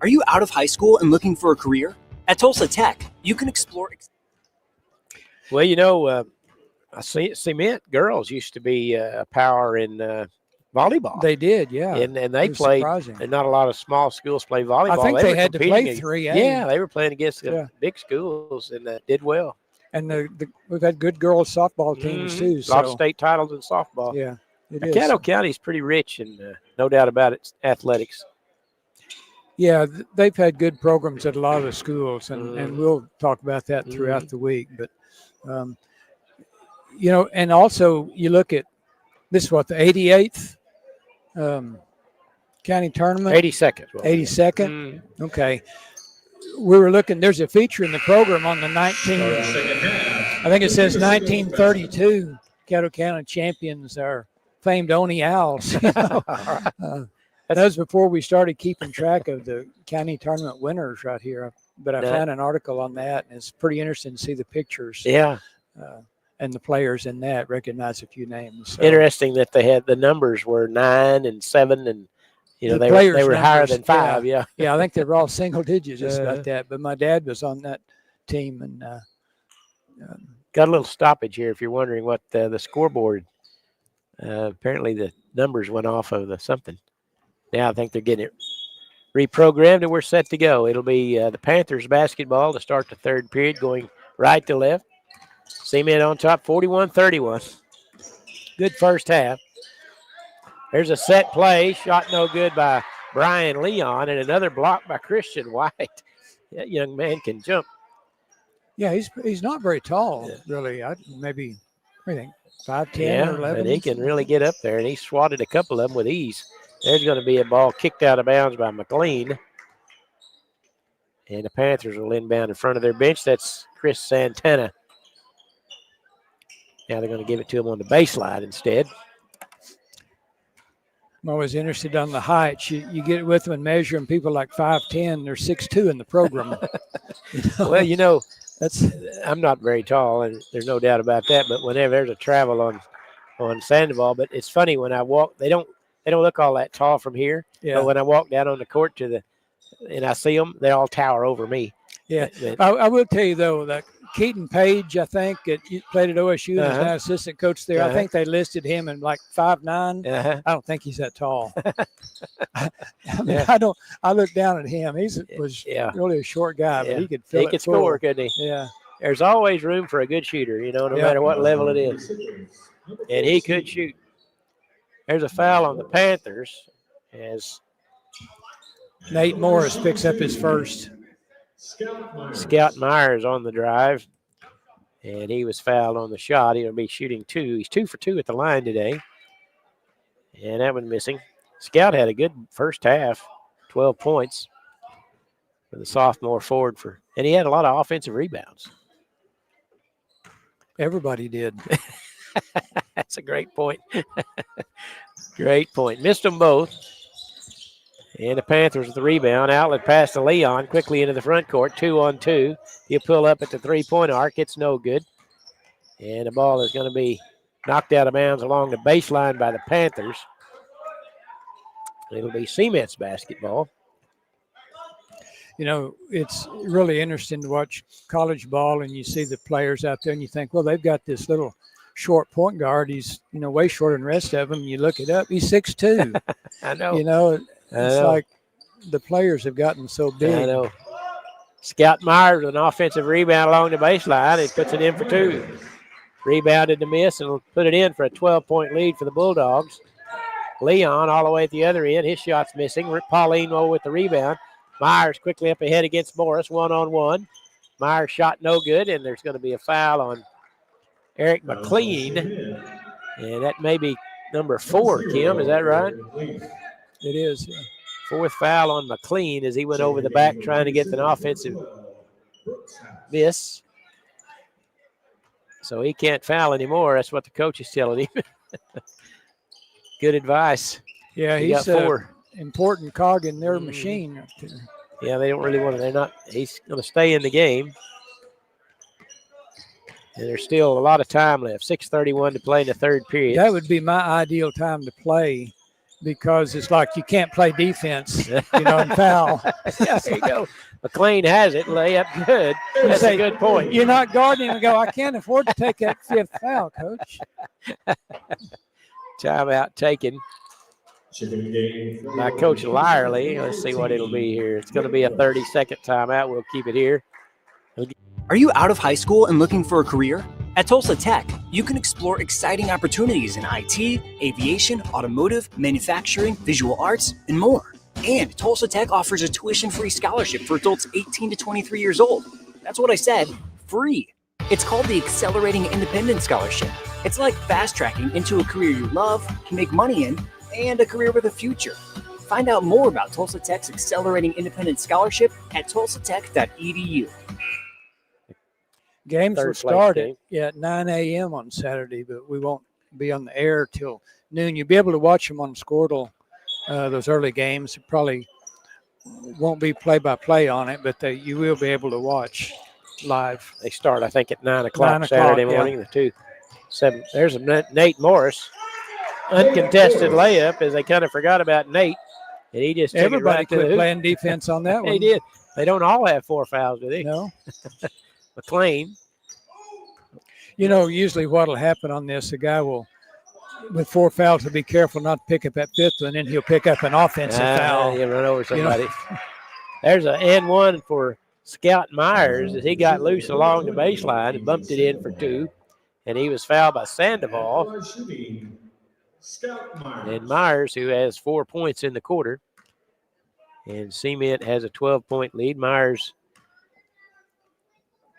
Are you out of high school and looking for a career? At Tulsa Tech, you can explore. Well, you know, Cement girls used to be a power in volleyball. They did, yeah. And they It was played, surprising. and not a lot of small schools play volleyball. I think they were had to competing play ag- 3A. Yeah, they were playing against the Yeah. big schools and did well. And we've had good girls softball teams Mhm. too. A lot of So state titles in softball. yeah, it Now, is. Caddo County is pretty rich, and no doubt about it, athletics. Yeah, they've had good programs at a lot of the schools, and we'll talk about that throughout the week. But, you know, and also you look at this, is what, the 88th county tournament? 82nd. 82nd? Okay. We were looking, there's a feature in the program on the 19th. I think it says 1932 Caddo County champions are famed Oni Owls. You know? That was before we started keeping track of the county tournament winners right here. But I found an article on that, and it's pretty interesting to see the pictures. Yeah. And the players in that, recognize a few names. So. Interesting that they had the numbers were 9 and 7, and you know The they players' were higher numbers, than 5. Yeah. Yeah, I think they were all single digits just about that. But my dad was on that team, and Got a little stoppage here if you're wondering what the scoreboard. Apparently the numbers went off of the something. Now I think they're getting it reprogrammed, and we're set to go. It'll be the Panthers basketball to start the third period, going right to left. Cement on top, 41-31. Good first half. There's a set play, shot no good by Brian Leon, and another block by Christian White. That young man can jump. yeah, he's not very tall, really. Maybe, I think, 5'10" Yeah, or 11. and he can really get up there, and he swatted a couple of them with ease. There's going to be a ball kicked out of bounds by McLean. And the Panthers will inbound in front of their bench. That's Chris Santana. Now they're going to give it to him on the baseline instead. I'm always interested on the heights. You get with them and measure them. People like 5'10", they're 6'2" in the program. Well, you know, I'm not very tall, and there's no doubt about that. But whenever there's a travel on Sandoval, but it's funny when I walk, they don't look all that tall from here. Yeah. But when I walk down on the court and I see them, they all tower over me. Yeah, But- I will tell you though that Keaton Page, I think, played at OSU and is now assistant coach there. I think they listed him in like 5'9". I don't think he's that tall. I mean, I look down at him. He was really a short guy, but he could fill He it could full. score, couldn't he? Yeah. There's always room for a good shooter, you know, no matter what level it is. And he could shoot. There's a foul on the Panthers as Nate Morris picks up his first. Scout Myers on the drive, and he was fouled on the shot. He'll be shooting 2. He's 2 for 2 at the line today, and that one missing. Scout had a good first half, 12 points for the sophomore forward, and he had a lot of offensive rebounds. Everybody did. That's a great point. Great point. Missed them both. And the Panthers with the rebound. Outlet pass to Leon quickly into the front court. 2-on-2. He'll pull up at the three-point arc. It's no good. And the ball is going to be knocked out of bounds along the baseline by the Panthers. It'll be Cement's basketball. You know, it's really interesting to watch college ball, and you see the players out there, and you think, well, they've got this little short point guard. He's, you know, way shorter than the rest of them. You look it up, he's 6'2". I know. You know, it's know. like the players have gotten so big. I know. Scout Myers with an offensive rebound along the baseline. He puts it in for 2. Rebounded to miss and will put it in for a 12-point lead for the Bulldogs. Leon all the way at the other end. His shot's missing. Pauline with the rebound. Myers quickly up ahead against Morris, 1-on-1. Myers shot no good, and there's going to be a foul on Eric McLean. And that may be number 4, Kim. Is that right? It is. Yeah. 4th foul on McLean as he went over the back trying to get an offensive miss. So he can't foul anymore. That's what the coach is telling him. Good advice. Yeah, He got he's 4. Important cog in their machine right there. Yeah, they don't really want to. He's going to stay in the game. And there's still a lot of time left. 6:31 to play in the third period. That would be my ideal time to play because it's like you can't play defense, and foul. Yeah, there you go. McLean has it. Layup good. That's a good point. You're not guarding and go, I can't afford to take that fifth foul, Coach. Timeout taken by Coach Lyerly. Let's see what it'll be here. It's going to be a 30-second timeout. We'll keep it here. Are you out of high school and looking for a career? At Tulsa Tech, you can explore exciting opportunities in IT, aviation, automotive, manufacturing, visual arts, and more. And Tulsa Tech offers a tuition-free scholarship for adults 18 to 23 years old. That's what I said, free. It's called the Accelerating Independence Scholarship. It's like fast-tracking into a career you love, can make money in, and a career with a future. Find out more about Tulsa Tech's Accelerating Independence Scholarship at tulsatech.edu. Games will start at 9 a.m. on Saturday, but we won't be on the air till noon. You'll be able to watch them on Squirtle, those early games. It probably won't be play-by-play on it, but you will be able to watch live. They start, I think, at 9 o'clock Saturday morning. Yeah. 7. There's a Nate Morris. Uncontested layup as they kind of forgot about Nate. And he just everybody took it right quit playing defense on that one. They did. They don't all have 4 fouls, do they? No. McLean. Usually what'll happen on this, the guy will, with 4 fouls, will be careful not to pick up that fifth one, and then he'll pick up an offensive foul. He'll run over somebody. There's an N1 for Scout Myers as he got loose along the baseline and bumped it in for 2. And he was fouled by Sandoval. And Myers, who has 4 points in the quarter. And Cement has a 12-point lead. Myers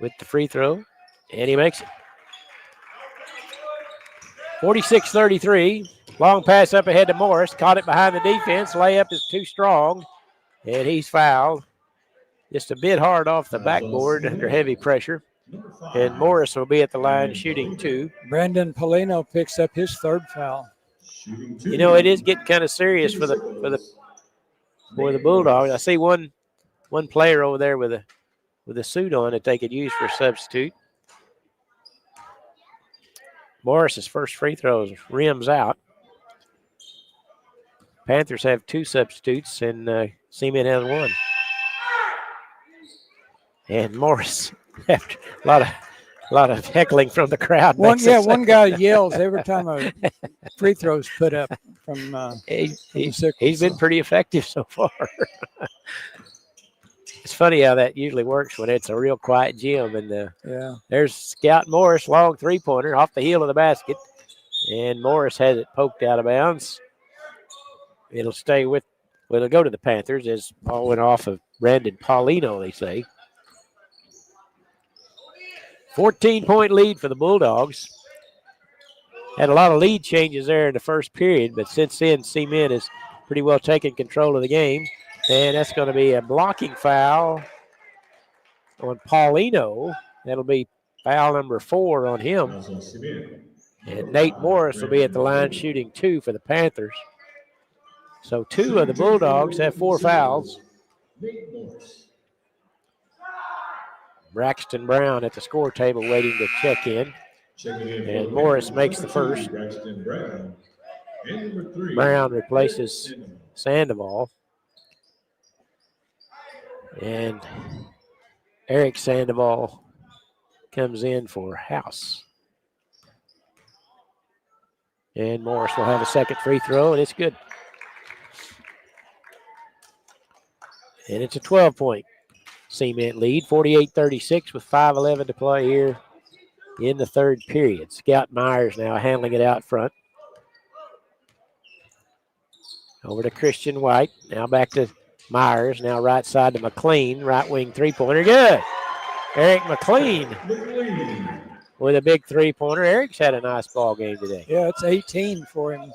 with the free throw, and he makes it. 46-33. Long pass up ahead to Morris. Caught it behind the defense. Layup is too strong, and he's fouled. Just a bit hard off the backboard under heavy pressure. And Morris will be at the line shooting 2. Brandon Polino picks up his 3rd foul. It is getting kind of serious for the Bulldogs. I see one player over there with a suit on that they could use for a substitute. Morris's first free throw rims out. Panthers have 2 substitutes, and Seaman has 1. And Morris, after a lot of heckling from the crowd. One guy yells every time a free throw's put up from. He's been pretty effective so far. It's funny how that usually works when it's a real quiet gym. And there's Scout Morris, long 3-pointer off the heel of the basket. And Morris has it poked out of bounds. It'll go to the Panthers as ball went off of Brandon Paulino, they say. 14-point lead for the Bulldogs. Had a lot of lead changes there in the first period, but since then, Cement has pretty well taken control of the game. And that's going to be a blocking foul on Paulino. That'll be foul number 4 on him. And Nate Morris will be at the line shooting 2 for the Panthers. So 2 of the Bulldogs have 4 fouls. Braxton Brown at the score table waiting to check in. And Morris makes the first. Brown replaces Sandoval. And Eric Sandoval comes in for House. And Morris will have a second free throw, and it's good. And it's a 12-point Cement lead, 48-36 with 5:11 to play here in the third period. Scout Myers now handling it out front. Over to Christian White. Now back to Myers. Now right side to McLean. Right wing 3-pointer. Good. Eric McLean with a big 3-pointer. Eric's had a nice ball game today. Yeah, it's 18 for him.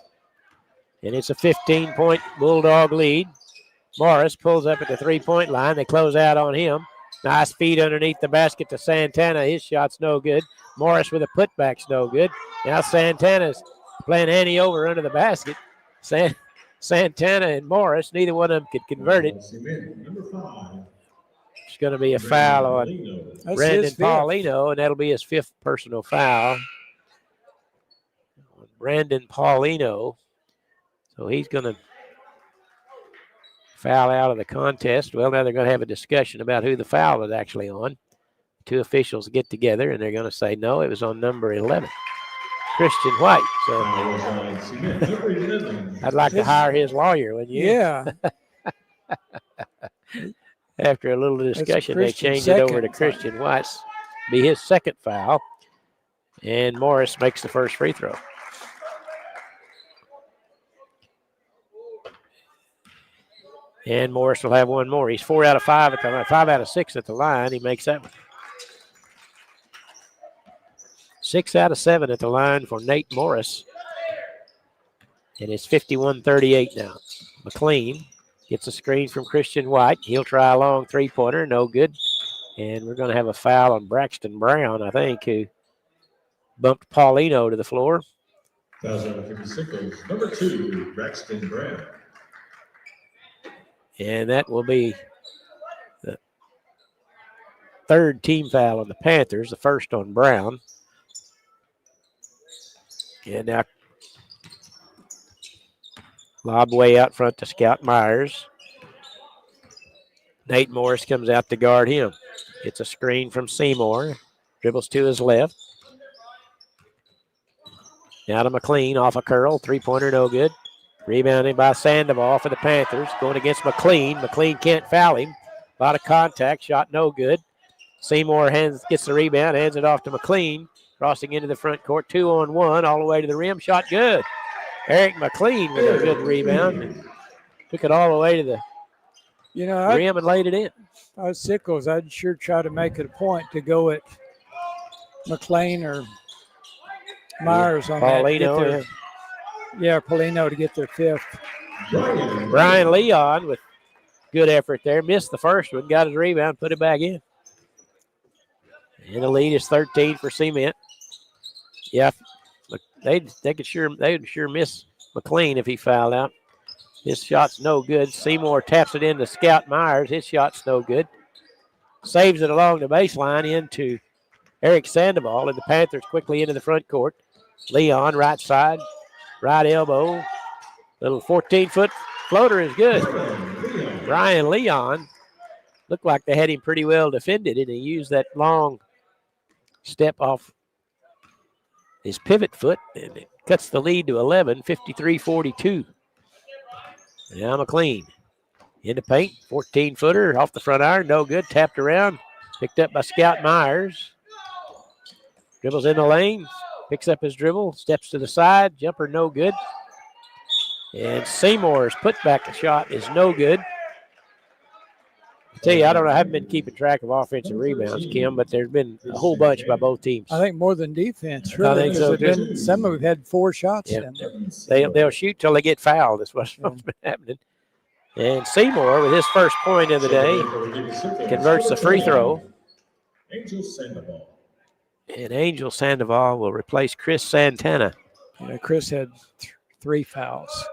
And it's a 15-point Bulldog lead. Morris pulls up at the 3-point line. They close out on him. Nice feed underneath the basket to Santana. His shot's no good. Morris with a putback's no good. Now Santana's playing Annie over under the basket. Santana and Morris, neither one of them could convert it. going to be a foul on That's Brandon his fifth. Paulino, and that'll be his 5th personal foul. Brandon Paulino. So he's going to foul out of the contest. Well, now they're going to have a discussion about who the foul was actually on. 2 officials get together, and they're going to say, no, it was on number 11, Christian White. So I'd like to hire his lawyer, wouldn't you? Yeah. After a little discussion, they changed it over to Christian White's. Be his 2nd foul. And Morris makes the first free throw. And Morris will have one more. He's 4 out of 5 at the line, 5 out of 6 at the line. He makes that one. 6 out of 7 at the line for Nate Morris. And it's 51-38 now. McLean gets a screen from Christian White. He'll try a long 3-pointer. No good. And we're going to have a foul on Braxton Brown, I think, who bumped Paulino to the floor. Fouls on the 56ers, number 2, Braxton Brown. And that will be the 3rd team foul on the Panthers, the 1st on Brown. And now lob way out front to Scout Myers. Nate Morris comes out to guard him. Gets a screen from Seymour. Dribbles to his left. Now to McLean off a curl. 3-pointer, no good. Rebounding by Sandoval for the Panthers. Going against McLean. McLean can't foul him. A lot of contact. Shot no good. Seymour gets the rebound. Hands it off to McLean. Crossing into the front court. 2-on-1 all the way to the rim. Shot good. Eric McLean with a good rebound. Took it all the way to the rim and laid it in. I was Sickles. I'd sure try to make it a point to go at McLean or Myers on Paulino, that. Yeah, Paulino to get their 5th. Brian Leon with good effort there. Missed the first one. Got his rebound. Put it back in. And the lead is 13 for Cement. Yeah, they would sure miss McLean if he fouled out. His shot's no good. Seymour taps it into Scout Myers. His shot's no good. Saves it along the baseline into Eric Sandoval, and the Panthers quickly into the front court. Leon, right side, right elbow. Little 14-foot floater is good. Brian Leon looked like they had him pretty well defended, and he used that long step off his pivot foot, and it cuts the lead to 11, 53-42. Now McLean in the paint, 14-footer off the front iron, no good, tapped around, picked up by Scout Myers. Dribbles in the lane, picks up his dribble, steps to the side, jumper no good. And Seymour's putback shot is no good. I tell you, I haven't been keeping track of offensive rebounds, Kim, but there's been a whole bunch by both teams. I think more than defense, really. I think so, too. Some have had 4 shots. Yeah. They'll shoot till they get fouled. That's what's been happening. And Seymour, with his first point of the day, converts the free throw. Angel Sandoval. And Angel Sandoval will replace Chris Santana. Yeah, Chris had 3 fouls.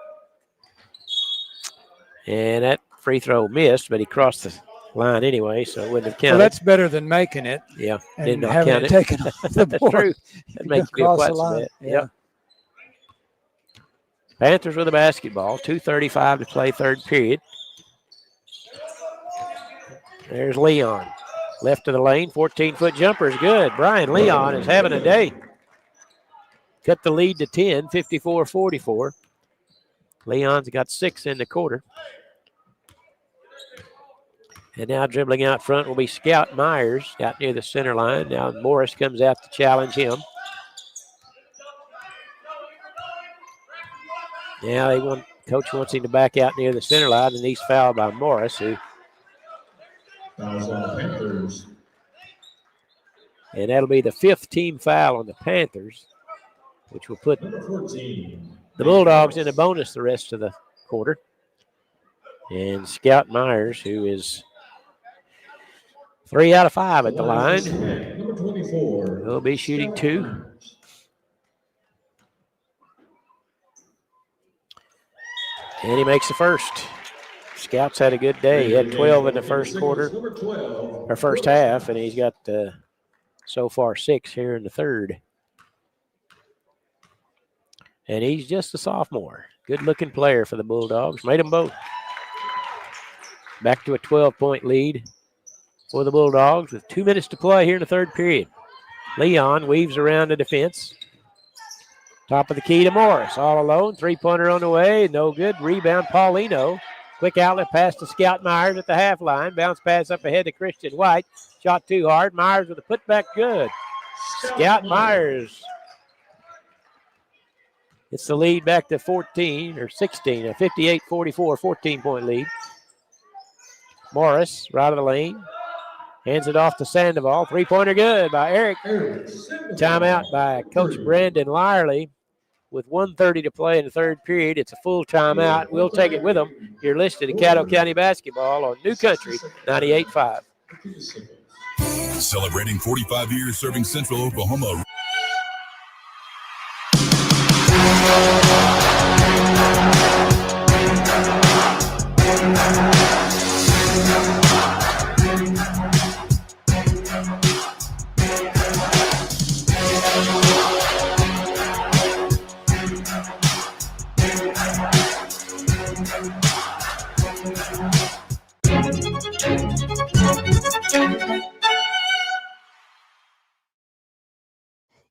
And that free throw missed, but he crossed the line anyway, so it wouldn't have counted. Well, that's better than making it. Yeah, and did not having count it taken off the board. That's true. That makes me Across quite the line. bit. Yeah. Panthers with the basketball. 2:35 to play, 3rd period. There's Leon. Left of the lane, 14-foot jumper is good. Brian Leon is having a day. Cut the lead to 10, 54-44. Leon's got 6 in the quarter. And now dribbling out front will be Scout Myers out near the center line. Now Morris comes out to challenge him. Now coach wants him to back out near the center line, and he's fouled by Morris, who. Fouls on the Panthers. And that'll be the 5th team foul on the Panthers, which will put Number 14. the Bulldogs in a bonus the rest of the quarter. And Scout Myers, who is 3 out of 5 at the line, Number 24. will be shooting 2. And he makes the first. Scouts had a good day. He had 12 in the first quarter, or first half, and he's got so far 6 here in the third. And he's just a sophomore. Good-looking player for the Bulldogs. Made them both. Back to a 12-point lead for the Bulldogs with 2 minutes to play here in the third period. Leon weaves around the defense. Top of the key to Morris. All alone. Three-pointer on the way. No good. Rebound, Paulino. Quick outlet pass to Scout Myers at the half line. Bounce pass up ahead to Christian White. Shot too hard. Myers with a putback. Good. Scout Myers. It's the lead back to 14 or 16. A 58-44 14-point lead. Morris, right of the lane. Hands it off to Sandoval. Three-pointer good by Eric. Timeout by Coach Brandon Lyerly. With 1:30 to play in the third period, it's a full timeout. We'll take it with them. You're listed at Caddo County Basketball on New Country 98.5. Celebrating 45 years serving Central Oklahoma.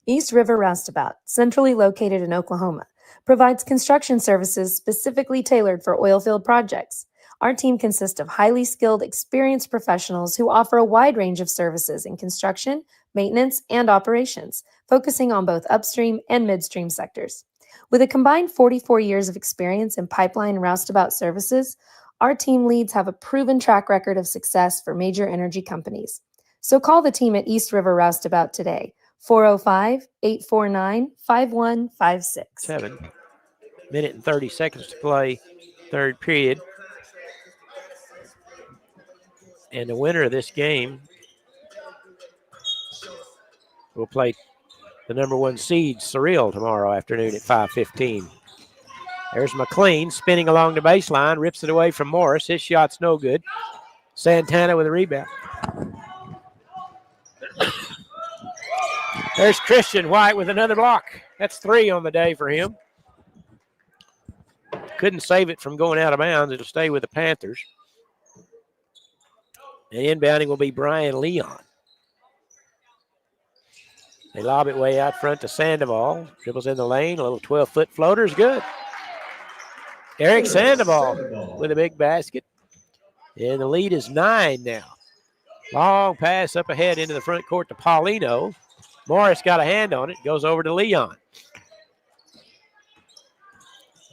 East River Roustabout, centrally located in Oklahoma, provides construction services specifically tailored for oilfield projects. Our team consists of highly skilled, experienced professionals who offer a wide range of services in construction, maintenance, and operations, focusing on both upstream and midstream sectors. With a combined 44 years of experience in pipeline and roustabout services, our team leads have a proven track record of success for major energy companies. So call the team at East River Roustabout today, 405-849-5156. 7 minute and 30 seconds to play third period. And the winner of this game will play the number 1 seed, Surreal, tomorrow afternoon at 5:15. There's McLean spinning along the baseline, rips it away from Morris. His shot's no good. Santana with a rebound. There's Christian White with another block. That's 3 on the day for him. Couldn't save it from going out of bounds. It'll stay with the Panthers. And inbounding will be Brian Leon. They lob it way out front to Sandoval. Dribbles in the lane. A little 12-foot floater is good. Eric Sandoval with a big basket. And the lead is 9 now. Long pass up ahead into the front court to Paulino. Morris got a hand on it. Goes over to Leon.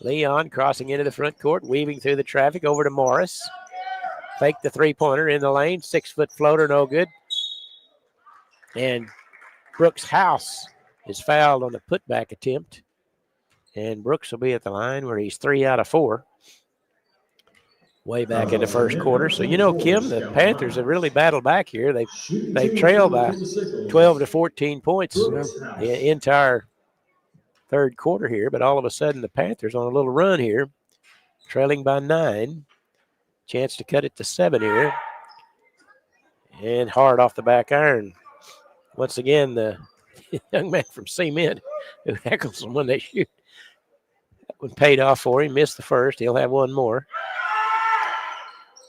Leon crossing into the front court, weaving through the traffic over to Morris. Fake the three-pointer in the lane. 6-foot floater, no good. And Brooks House is fouled on the putback attempt. And Brooks will be at the line where he's 3 out of 4. Way back in the first quarter. So, you know, Kim, the Panthers have really battled back here. They've trailed by 12 to 14 points the entire third quarter here. But all of a sudden, the Panthers on a little run here, trailing by 9. Chance to cut it to 7 here. And hard off the back iron. Once again, the young man from Cement who heckles them when they shoot. That one paid off for him. Missed the first. He'll have one more.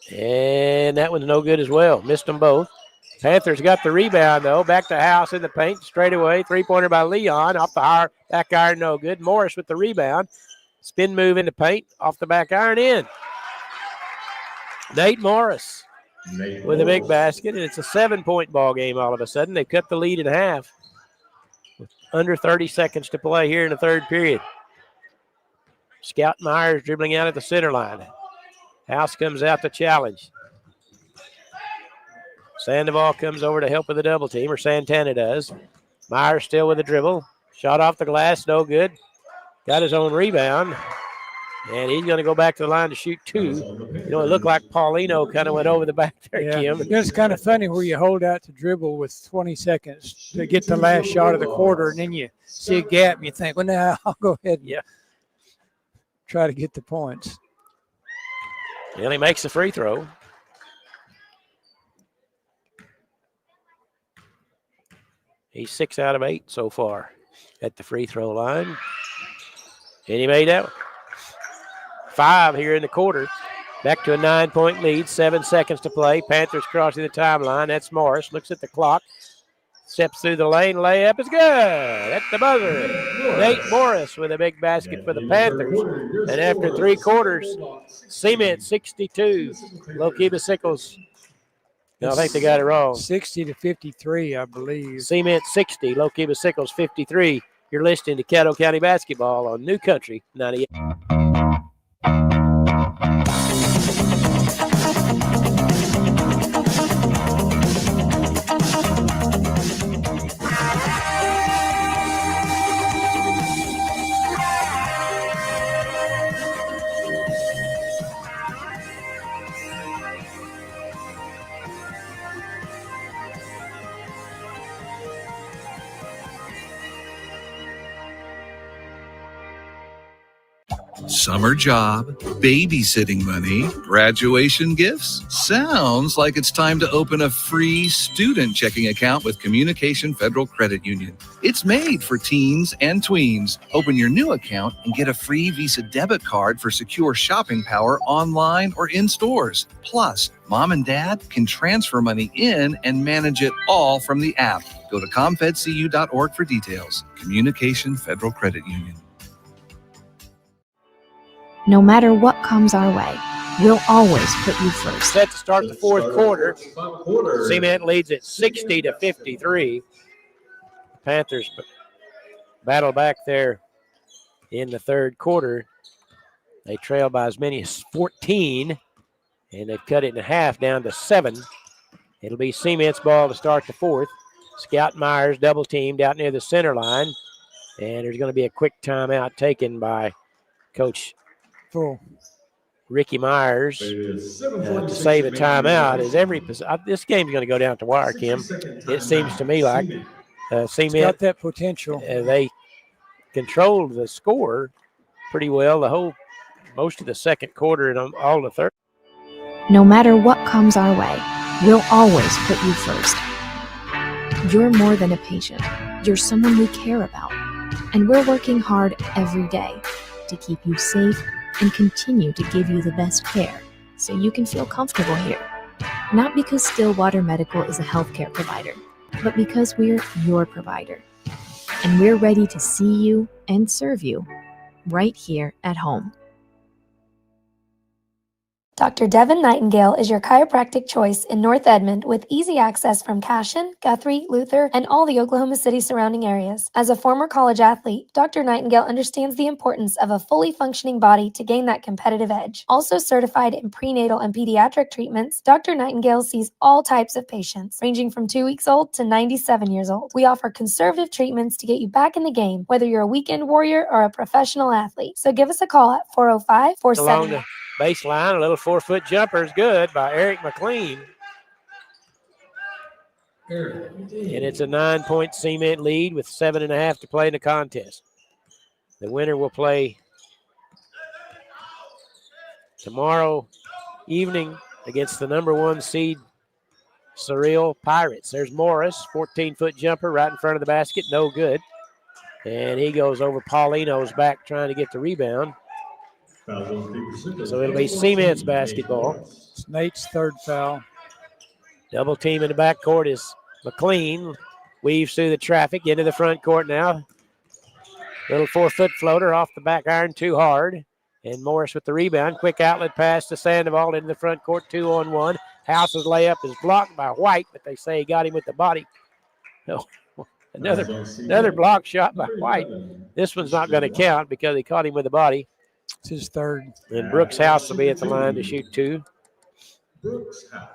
And that one's no good as well. Missed them both. Panthers got the rebound, though. Back to House in the paint. Straight away. Three-pointer by Leon. Off the back iron, no good. Morris with the rebound. Spin move in the paint. Off the back iron, in. Nate Morris with a big basket. And it's a 7-point ball game all of a sudden. They've cut the lead in half. With under 30 seconds to play here in the third period. Scout Myers dribbling out at the center line. House comes out to challenge. Sandoval comes over to help with the double team, or Santana does. Myers still with the dribble. Shot off the glass, no good. Got his own rebound. And he's going to go back to the line to shoot 2. You know, it looked like Paulino kind of went over the back there, Kim. It's kind of funny where you hold out to dribble with 20 seconds to get the last shot of the quarter, and then you see a gap and you think, well, now I'll go ahead and try to get the points. And he makes the free throw. He's 6 out of 8 so far at the free throw line. And he made that one. 5 here in the quarter. Back to a 9-point lead. 7 seconds to play. Panthers crossing the timeline. That's Morris. Looks at the clock. Steps through the lane. Layup is good. At the buzzer. Nate Morris with a big basket for the Panthers. And after 3 quarters, Cement 62. Lokiba Sickles. No, I think they got it wrong. 60-53, I believe. Cement 60. Lokiba Sickles 53. You're listening to Caddo County Basketball on New Country 98. Summer job, babysitting money, graduation gifts. Sounds like it's time to open a free student checking account with Communication Federal Credit Union. It's made for teens and tweens. Open your new account and get a free Visa debit card for secure shopping power online or in stores. Plus, mom and dad can transfer money in and manage it all from the app. Go to comfedcu.org for details. Communication Federal Credit Union. No matter what comes our way, we'll always put you first. Set to start the fourth quarter. Cement leads at 60-53. Panthers battle back there in the third quarter. They trail by as many as 14, and they've cut it in half down to 7. It'll be Cement's ball to start the fourth. Scout Myers double teamed out near the center line, and there's going to be a quick timeout taken by Coach Ricky Myers to save a timeout. This game's going to go down to wire, Kim. It seems to me like Cement got that potential. They controlled the score pretty well most of the second quarter and all the third. No matter what comes our way, we'll always put you first. You're more than a patient. You're someone we care about. And we're working hard every day to keep you safe and continue to give you the best care so you can feel comfortable here. Not because Stillwater Medical is a healthcare provider, but because we're your provider. And we're ready to see you and serve you right here at home. Dr. Devin Nightingale is your chiropractic choice in North Edmond with easy access from Cashion, Guthrie, Luther, and all the Oklahoma City surrounding areas. As a former college athlete, Dr. Nightingale understands the importance of a fully functioning body to gain that competitive edge. Also certified in prenatal and pediatric treatments, Dr. Nightingale sees all types of patients, ranging from 2 weeks old to 97 years old. We offer conservative treatments to get you back in the game, whether you're a weekend warrior or a professional athlete. So give us a call at 405-470. Baseline, a little 4-foot jumper is good by Eric McLean. And it's a 9-point Cement lead with 7.5 to play in the contest. The winner will play tomorrow evening against the number 1 seed Surreal Pirates. There's Morris, 14-foot jumper right in front of the basket, no good. And he goes over Paulino's back trying to get the rebound. So it'll be Cement's basketball. It's Nate's third foul. Double team in the backcourt is McLean. Weaves through the traffic into the front court now. Little 4-foot floater off the back iron, too hard. And Morris with the rebound. Quick outlet pass to Sandoval into the front court, 2-on-1. House's layup is blocked by White, but they say he got him with the body. No, another block shot by White. This one's not going to count because he caught him with the body. It's his third. And Brooks House will be at the line to shoot 2. Brooks House.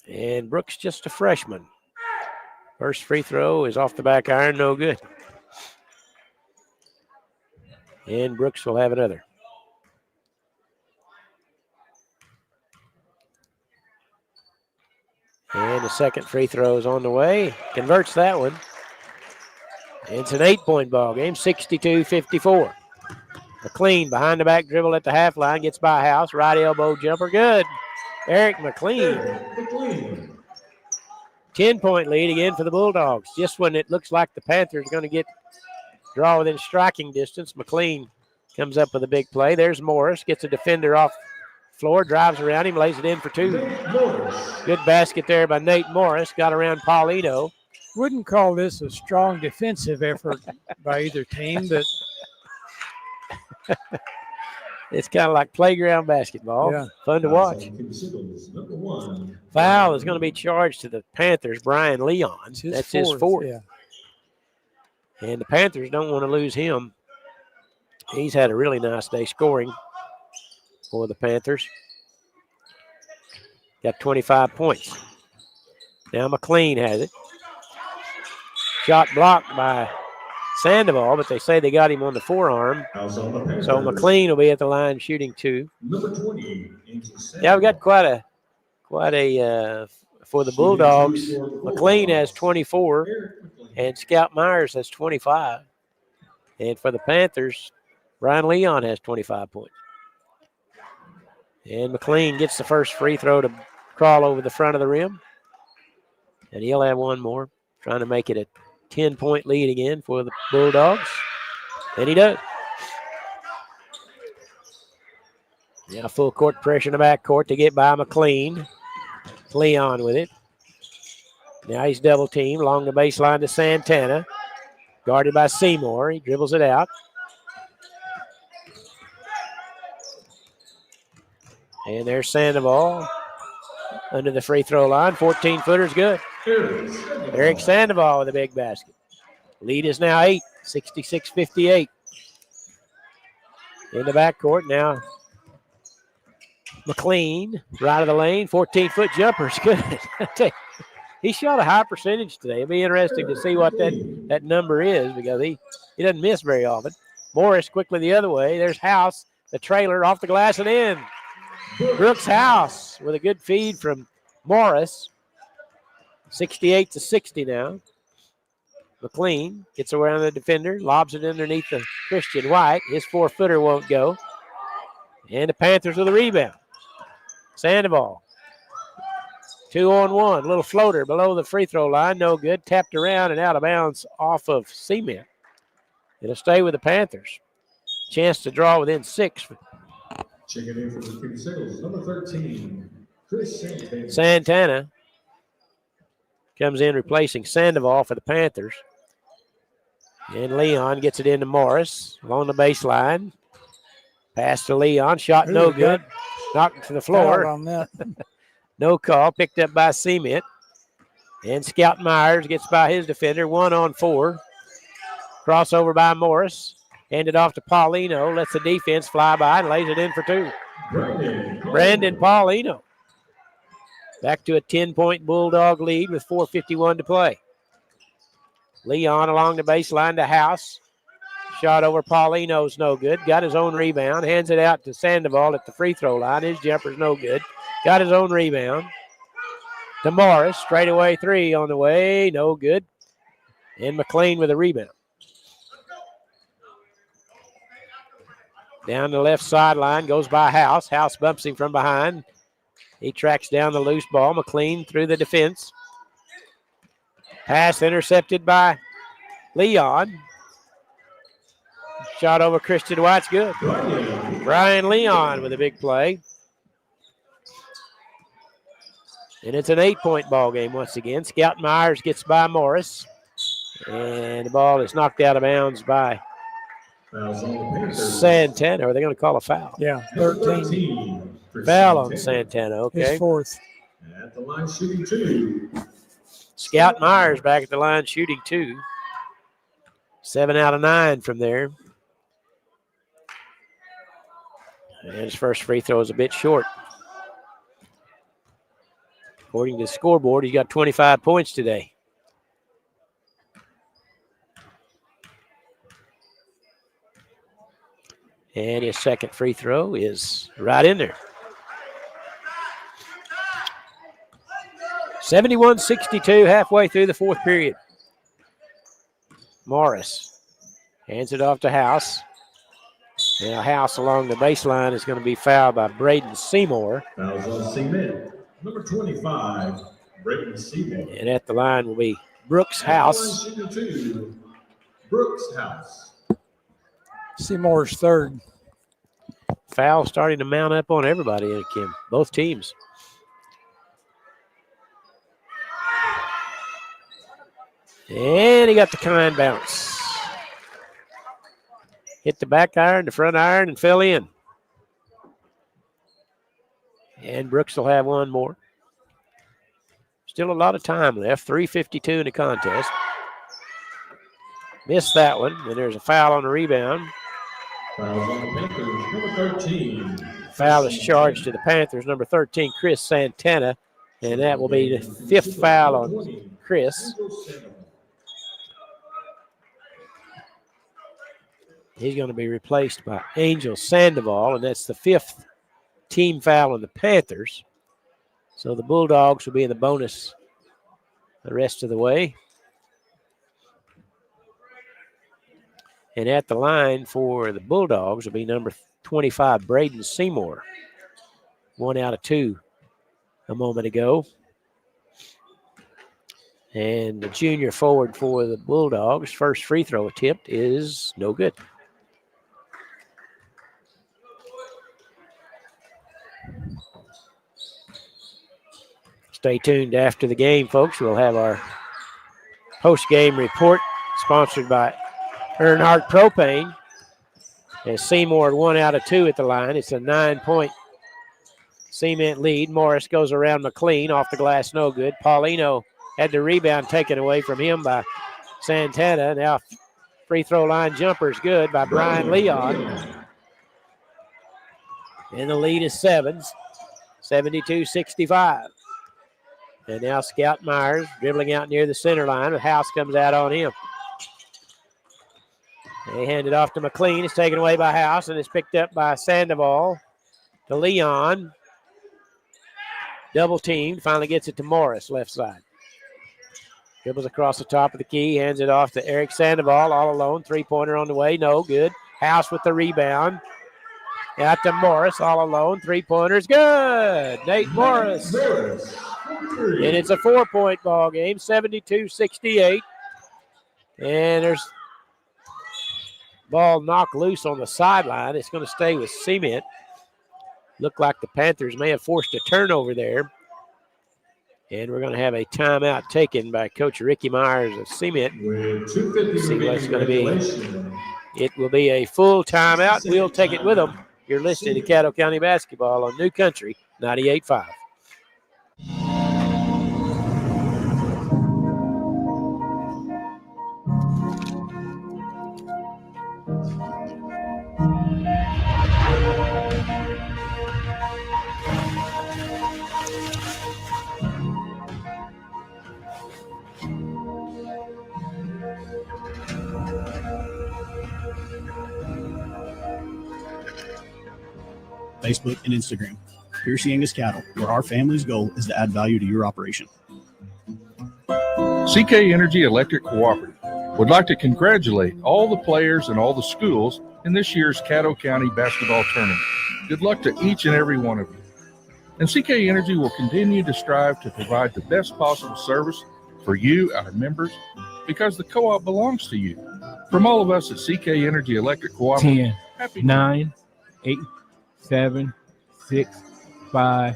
And Brooks just a freshman. First free throw is off the back iron, no good. And Brooks will have another. And the second free throw is on the way. Converts that one. It's an 8-point ball game, 62-54. McLean behind the back dribble at the half line, gets by House, right elbow jumper, good. Eric McLean. 10-point lead again for the Bulldogs. Just when it looks like the Panthers are going to draw within striking distance, McLean comes up with a big play. There's Morris, gets a defender off floor, drives around him, lays it in for two. Good basket there by Nate Morris, got around Paulino. Wouldn't call this a strong defensive effort by either team, but it's kind of like playground basketball. Yeah. Fun to watch. Foul is going to be charged to the Panthers, Brian Leon. That's his fourth. Yeah. And the Panthers don't want to lose him. He's had a really nice day scoring for the Panthers. Got 25 points. Now McLean has it. Shot blocked by Sandoval, but they say they got him on the forearm. So McLean will be at the line shooting two. Number 20. Yeah, we've got quite a for the Bulldogs. McLean has 24, and Scout Myers has 25. And for the Panthers, Brian Leon has 25 points. And McLean gets the first free throw to crawl over the front of the rim. And he'll have one more, trying to make it a 10-point lead again for the Bulldogs. And he does. Now full court pressure in the backcourt to get by McLean. Leon with it. Now he's double teamed along the baseline to Santana. Guarded by Seymour. He dribbles it out. And there's Sandoval under the free throw line. 14-footer's good. Eric Sandoval with a big basket. Lead is now 8, 66-58. In the backcourt now. McLean, right of the lane, 14-foot jumper's good. He shot a high percentage today. It'll be interesting to see what that number is because he doesn't miss very often. Morris quickly the other way. There's House, the trailer off the glass and in. Brooks House with a good feed from Morris. 68-60 now. McLean gets around the defender, lobs it underneath the Christian White. His 4-footer won't go. And the Panthers with a rebound. Sandoval. 2-on-1. Little floater below the free throw line. No good. Tapped around and out of bounds off of cement. It'll stay with the Panthers. Chance to draw within 6. Checking in for the King Signals, number 13, Chris Santana. Santana comes in replacing Sandoval for the Panthers. And Leon gets it into Morris along the baseline. Pass to Leon. Shot no good. Knocked to the floor. On that. No call. Picked up by Cement. And Scout Myers gets by his defender. 1-on-4. Crossover by Morris. Handed off to Paulino. Lets the defense fly by and lays it in for two. Brandon Paulino. Back to a 10-point Bulldog lead with 4:51 to play. Leon along the baseline to House. Shot over Paulino's no good. Got his own rebound. Hands it out to Sandoval at the free throw line. His jumper's no good. Got his own rebound. To Morris. Straightaway three on the way. No good. And McLean with a rebound. Down the left sideline. Goes by House. House bumps him from behind. He tracks down the loose ball. McLean through the defense. Pass intercepted by Leon. Shot over Christian White's good. Brian Leon with a big play. And it's an 8-point ball game once again. Scout Myers gets by Morris. And the ball is knocked out of bounds by Santana. Are they going to call a foul? Yeah, 13. Foul on Santana, okay. His fourth. At the line shooting two. Scout Myers back at the line shooting two. 7 out of 9 from there. And his first free throw is a bit short. According to the scoreboard, he's got 25 points today. And his second free throw is right in there. 71-62 halfway through the fourth period. Morris hands it off to House. Now House along the baseline is going to be fouled by Braden Seymour. Fouls on Cement. Number 25, Braden Seymour. And at the line will be Brooks House. Shooter 2, Brooks House. Seymour's third. Foul starting to mount up on everybody, Kim. Both teams. And he got the kind bounce. Hit the back iron, the front iron, and fell in. And Brooks will have one more. Still a lot of time left. 3:52 in the contest. Missed that one. And there's a foul on the rebound. Fouls on the Panthers, number 13. Foul is charged to the Panthers, number 13, Chris Santana. And that will be the fifth foul on Chris. He's going to be replaced by Angel Sandoval, and that's the fifth team foul on the Panthers. So the Bulldogs will be in the bonus the rest of the way. And at the line for the Bulldogs will be number 25, Braden Seymour. 1 out of 2 a moment ago. And the junior forward for the Bulldogs' first free throw attempt is no good. Stay tuned after the game, folks. We'll have our post-game report sponsored by Earnhardt Propane. As Seymour 1 out of 2 at the line. It's a 9-point Cement lead. Morris goes around McLean off the glass, no good. Paulino had the rebound taken away from him by Santana. Now free throw line jumper is good by Brian Leon. And the lead is 72-65. And now Scout Myers dribbling out near the center line. The House comes out on him. They hand it off to McLean. It's taken away by House, and it's picked up by Sandoval to Leon. Double teamed. Finally gets it to Morris, left side. Dribbles across the top of the key. Hands it off to Eric Sandoval, all alone. Three-pointer on the way. No good. House with the rebound. Out to Morris, all alone. Three-pointer's good. Nate Morris. And it's a 4-point ball game, 72-68. And there's ball knocked loose on the sideline. It's going to stay with Cement. Looked like the Panthers may have forced a turnover there. And we're going to have a timeout taken by Coach Ricky Myers of Cement. See what it's going to be. It will be a full timeout. We'll take it with them. You're listening to Caddo County Basketball on New Country 98.5. Facebook, and Instagram. Piercy Angus Cattle, where our family's goal is to add value to your operation. CK Energy Electric Cooperative would like to congratulate all the players and all the schools in this year's Caddo County basketball tournament. Good luck to each and every one of you. And CK Energy will continue to strive to provide the best possible service for you, our members, because the co-op belongs to you. From all of us at CK Energy Electric Cooperative, 10, 9, 8, 7, 6, 5,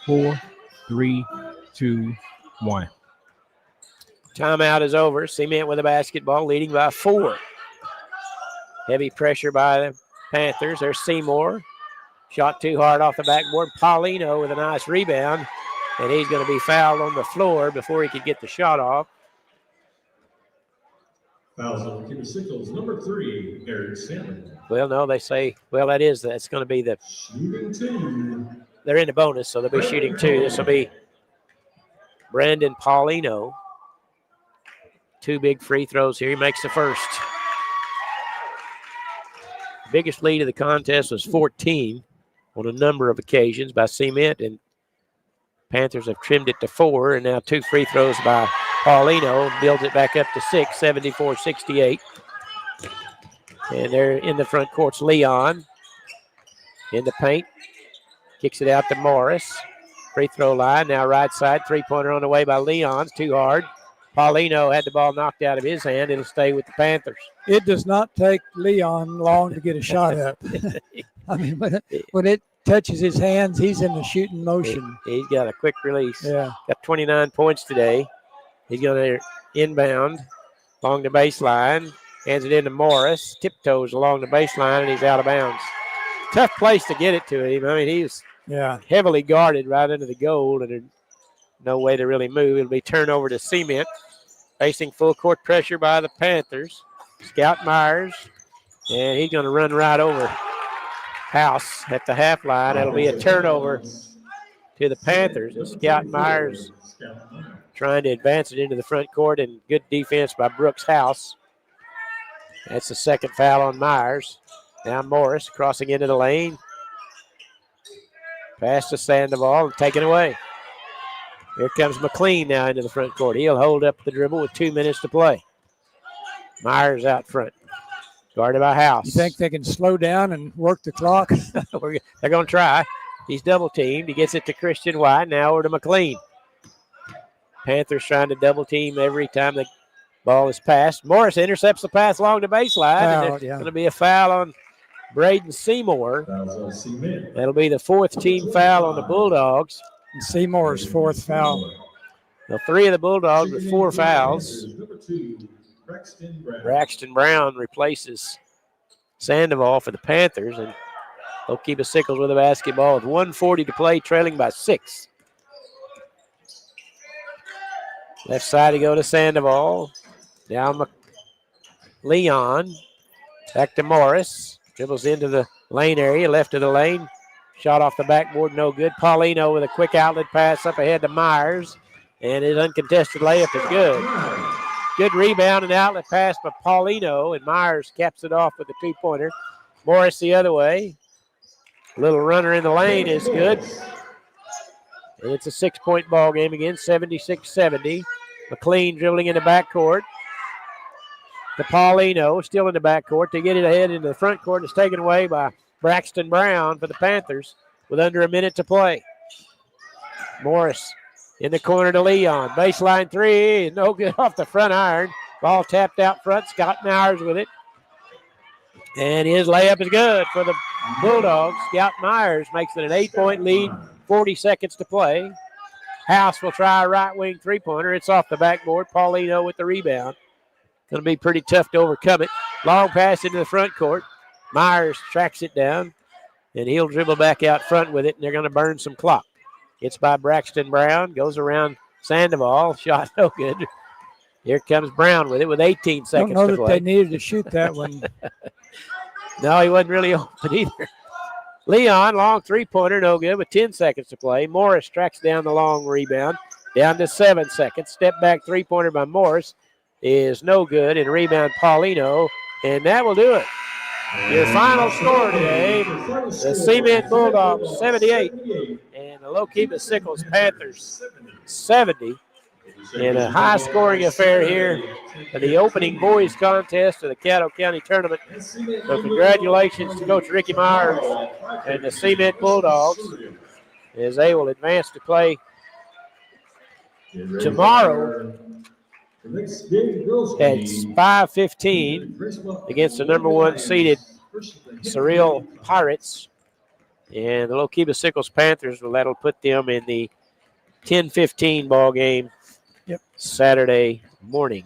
4, 3, 2, 1. Timeout is over. Cement with the basketball, leading by 4. Heavy pressure by the Panthers. There's Seymour. Shot too hard off the backboard. Paulino with a nice rebound, and he's going to be fouled on the floor before he could get the shot off. Fouls on Kimmy Sickles, number 3, Eric Salmon. Well, no, they say, well, that's going to be the. Shooting 2. They're in the bonus, so they'll be shooting 2. This will be Brandon Paulino. 2 big free throws here. He makes the first. Biggest lead of the contest was 14 on a number of occasions by Cement, and Panthers have trimmed it to 4, and now 2 free throws by Paulino builds it back up to 6, 74-68. And they're in the front court's Leon in the paint. Kicks it out to Morris. Free throw line, now right side. Three-pointer on the way by Leon's, too hard. Paulino had the ball knocked out of his hand. It'll stay with the Panthers. It does not take Leon long to get a shot up. I mean, when it touches his hands, he's in the shooting motion. He's got a quick release. Yeah. Got 29 points today. He's going to inbound along the baseline. Hands it into Morris. Tiptoes along the baseline, and he's out of bounds. Tough place to get it to him. I mean, he's heavily guarded right under the goal, and there's no way to really move. It'll be turnover to Cement. Facing full court pressure by the Panthers. Scout Myers, and he's going to run right over House at the half line. That'll be a turnover to the Panthers. And Scout Myers trying to advance it into the front court, and good defense by Brooks House. That's the second foul on Myers. Now Morris crossing into the lane. Pass to Sandoval and taken away. Here comes McLean now into the front court. He'll hold up the dribble with 2 minutes to play. Myers out front. Guarded by House. You think they can slow down and work the clock? They're going to try. He's double teamed. He gets it to Christian White. Now over to McLean. Panthers trying to double team every time the ball is passed. Morris intercepts the pass along the baseline. And there's going to be a foul on Braden Seymour. That'll be the fourth team foul on the Bulldogs. And Seymour's fourth foul. Now 3 of the Bulldogs with 4 fouls. Braxton Brown replaces Sandoval for the Panthers, and they'll keep us Sickles with the basketball with 1:40 to play, trailing by 6. Left side to go to Sandoval. Down Leon. Back to Morris. Dribbles into the lane area, left of the lane. Shot off the backboard, no good. Paulino with a quick outlet pass up ahead to Myers, and his uncontested layup is good. Good rebound and outlet pass by Paulino, and Myers caps it off with a 2-pointer. Morris the other way. A little runner in the lane is good. And it's a 6-point ball game again, 76-70. McLean dribbling in the backcourt to Paulino, still in the backcourt. To get it ahead into the front court is taken away by Braxton Brown for the Panthers with under a minute to play. Morris in the corner to Leon. Baseline 3, no good off the front iron. Ball tapped out front. Scott Myers with it. And his layup is good for the Bulldogs. Scout Myers makes it an 8-point lead, 40 seconds to play. House will try a right wing 3-pointer. It's off the backboard. Paulino with the rebound. Going to be pretty tough to overcome it. Long pass into the front court. Myers tracks it down, and he'll dribble back out front with it, and they're going to burn some clock. It's by Braxton Brown. Goes around Sandoval. Shot no good. Here comes Brown with it with 18 seconds to play. I don't know that they needed to shoot that one. No, he wasn't really open either. Leon, long 3-pointer, no good with 10 seconds to play. Morris tracks down the long rebound. Down to 7 seconds. Step back 3-pointer by Morris is no good. And rebound Paulino. And that will do it. Your final score today, the Cement Bulldogs 78 and the Low-Keeping Sickles Panthers 70 in a high-scoring affair here in the opening boys contest of the Caddo County Tournament. So congratulations to Coach Ricky Myers and the Cement Bulldogs as they will advance to play tomorrow at 5:15 against the number 1 seeded Surreal Pirates. And the Low-Keeping Sickles Panthers, well, that'll put them in the 10-15 ball game Saturday morning.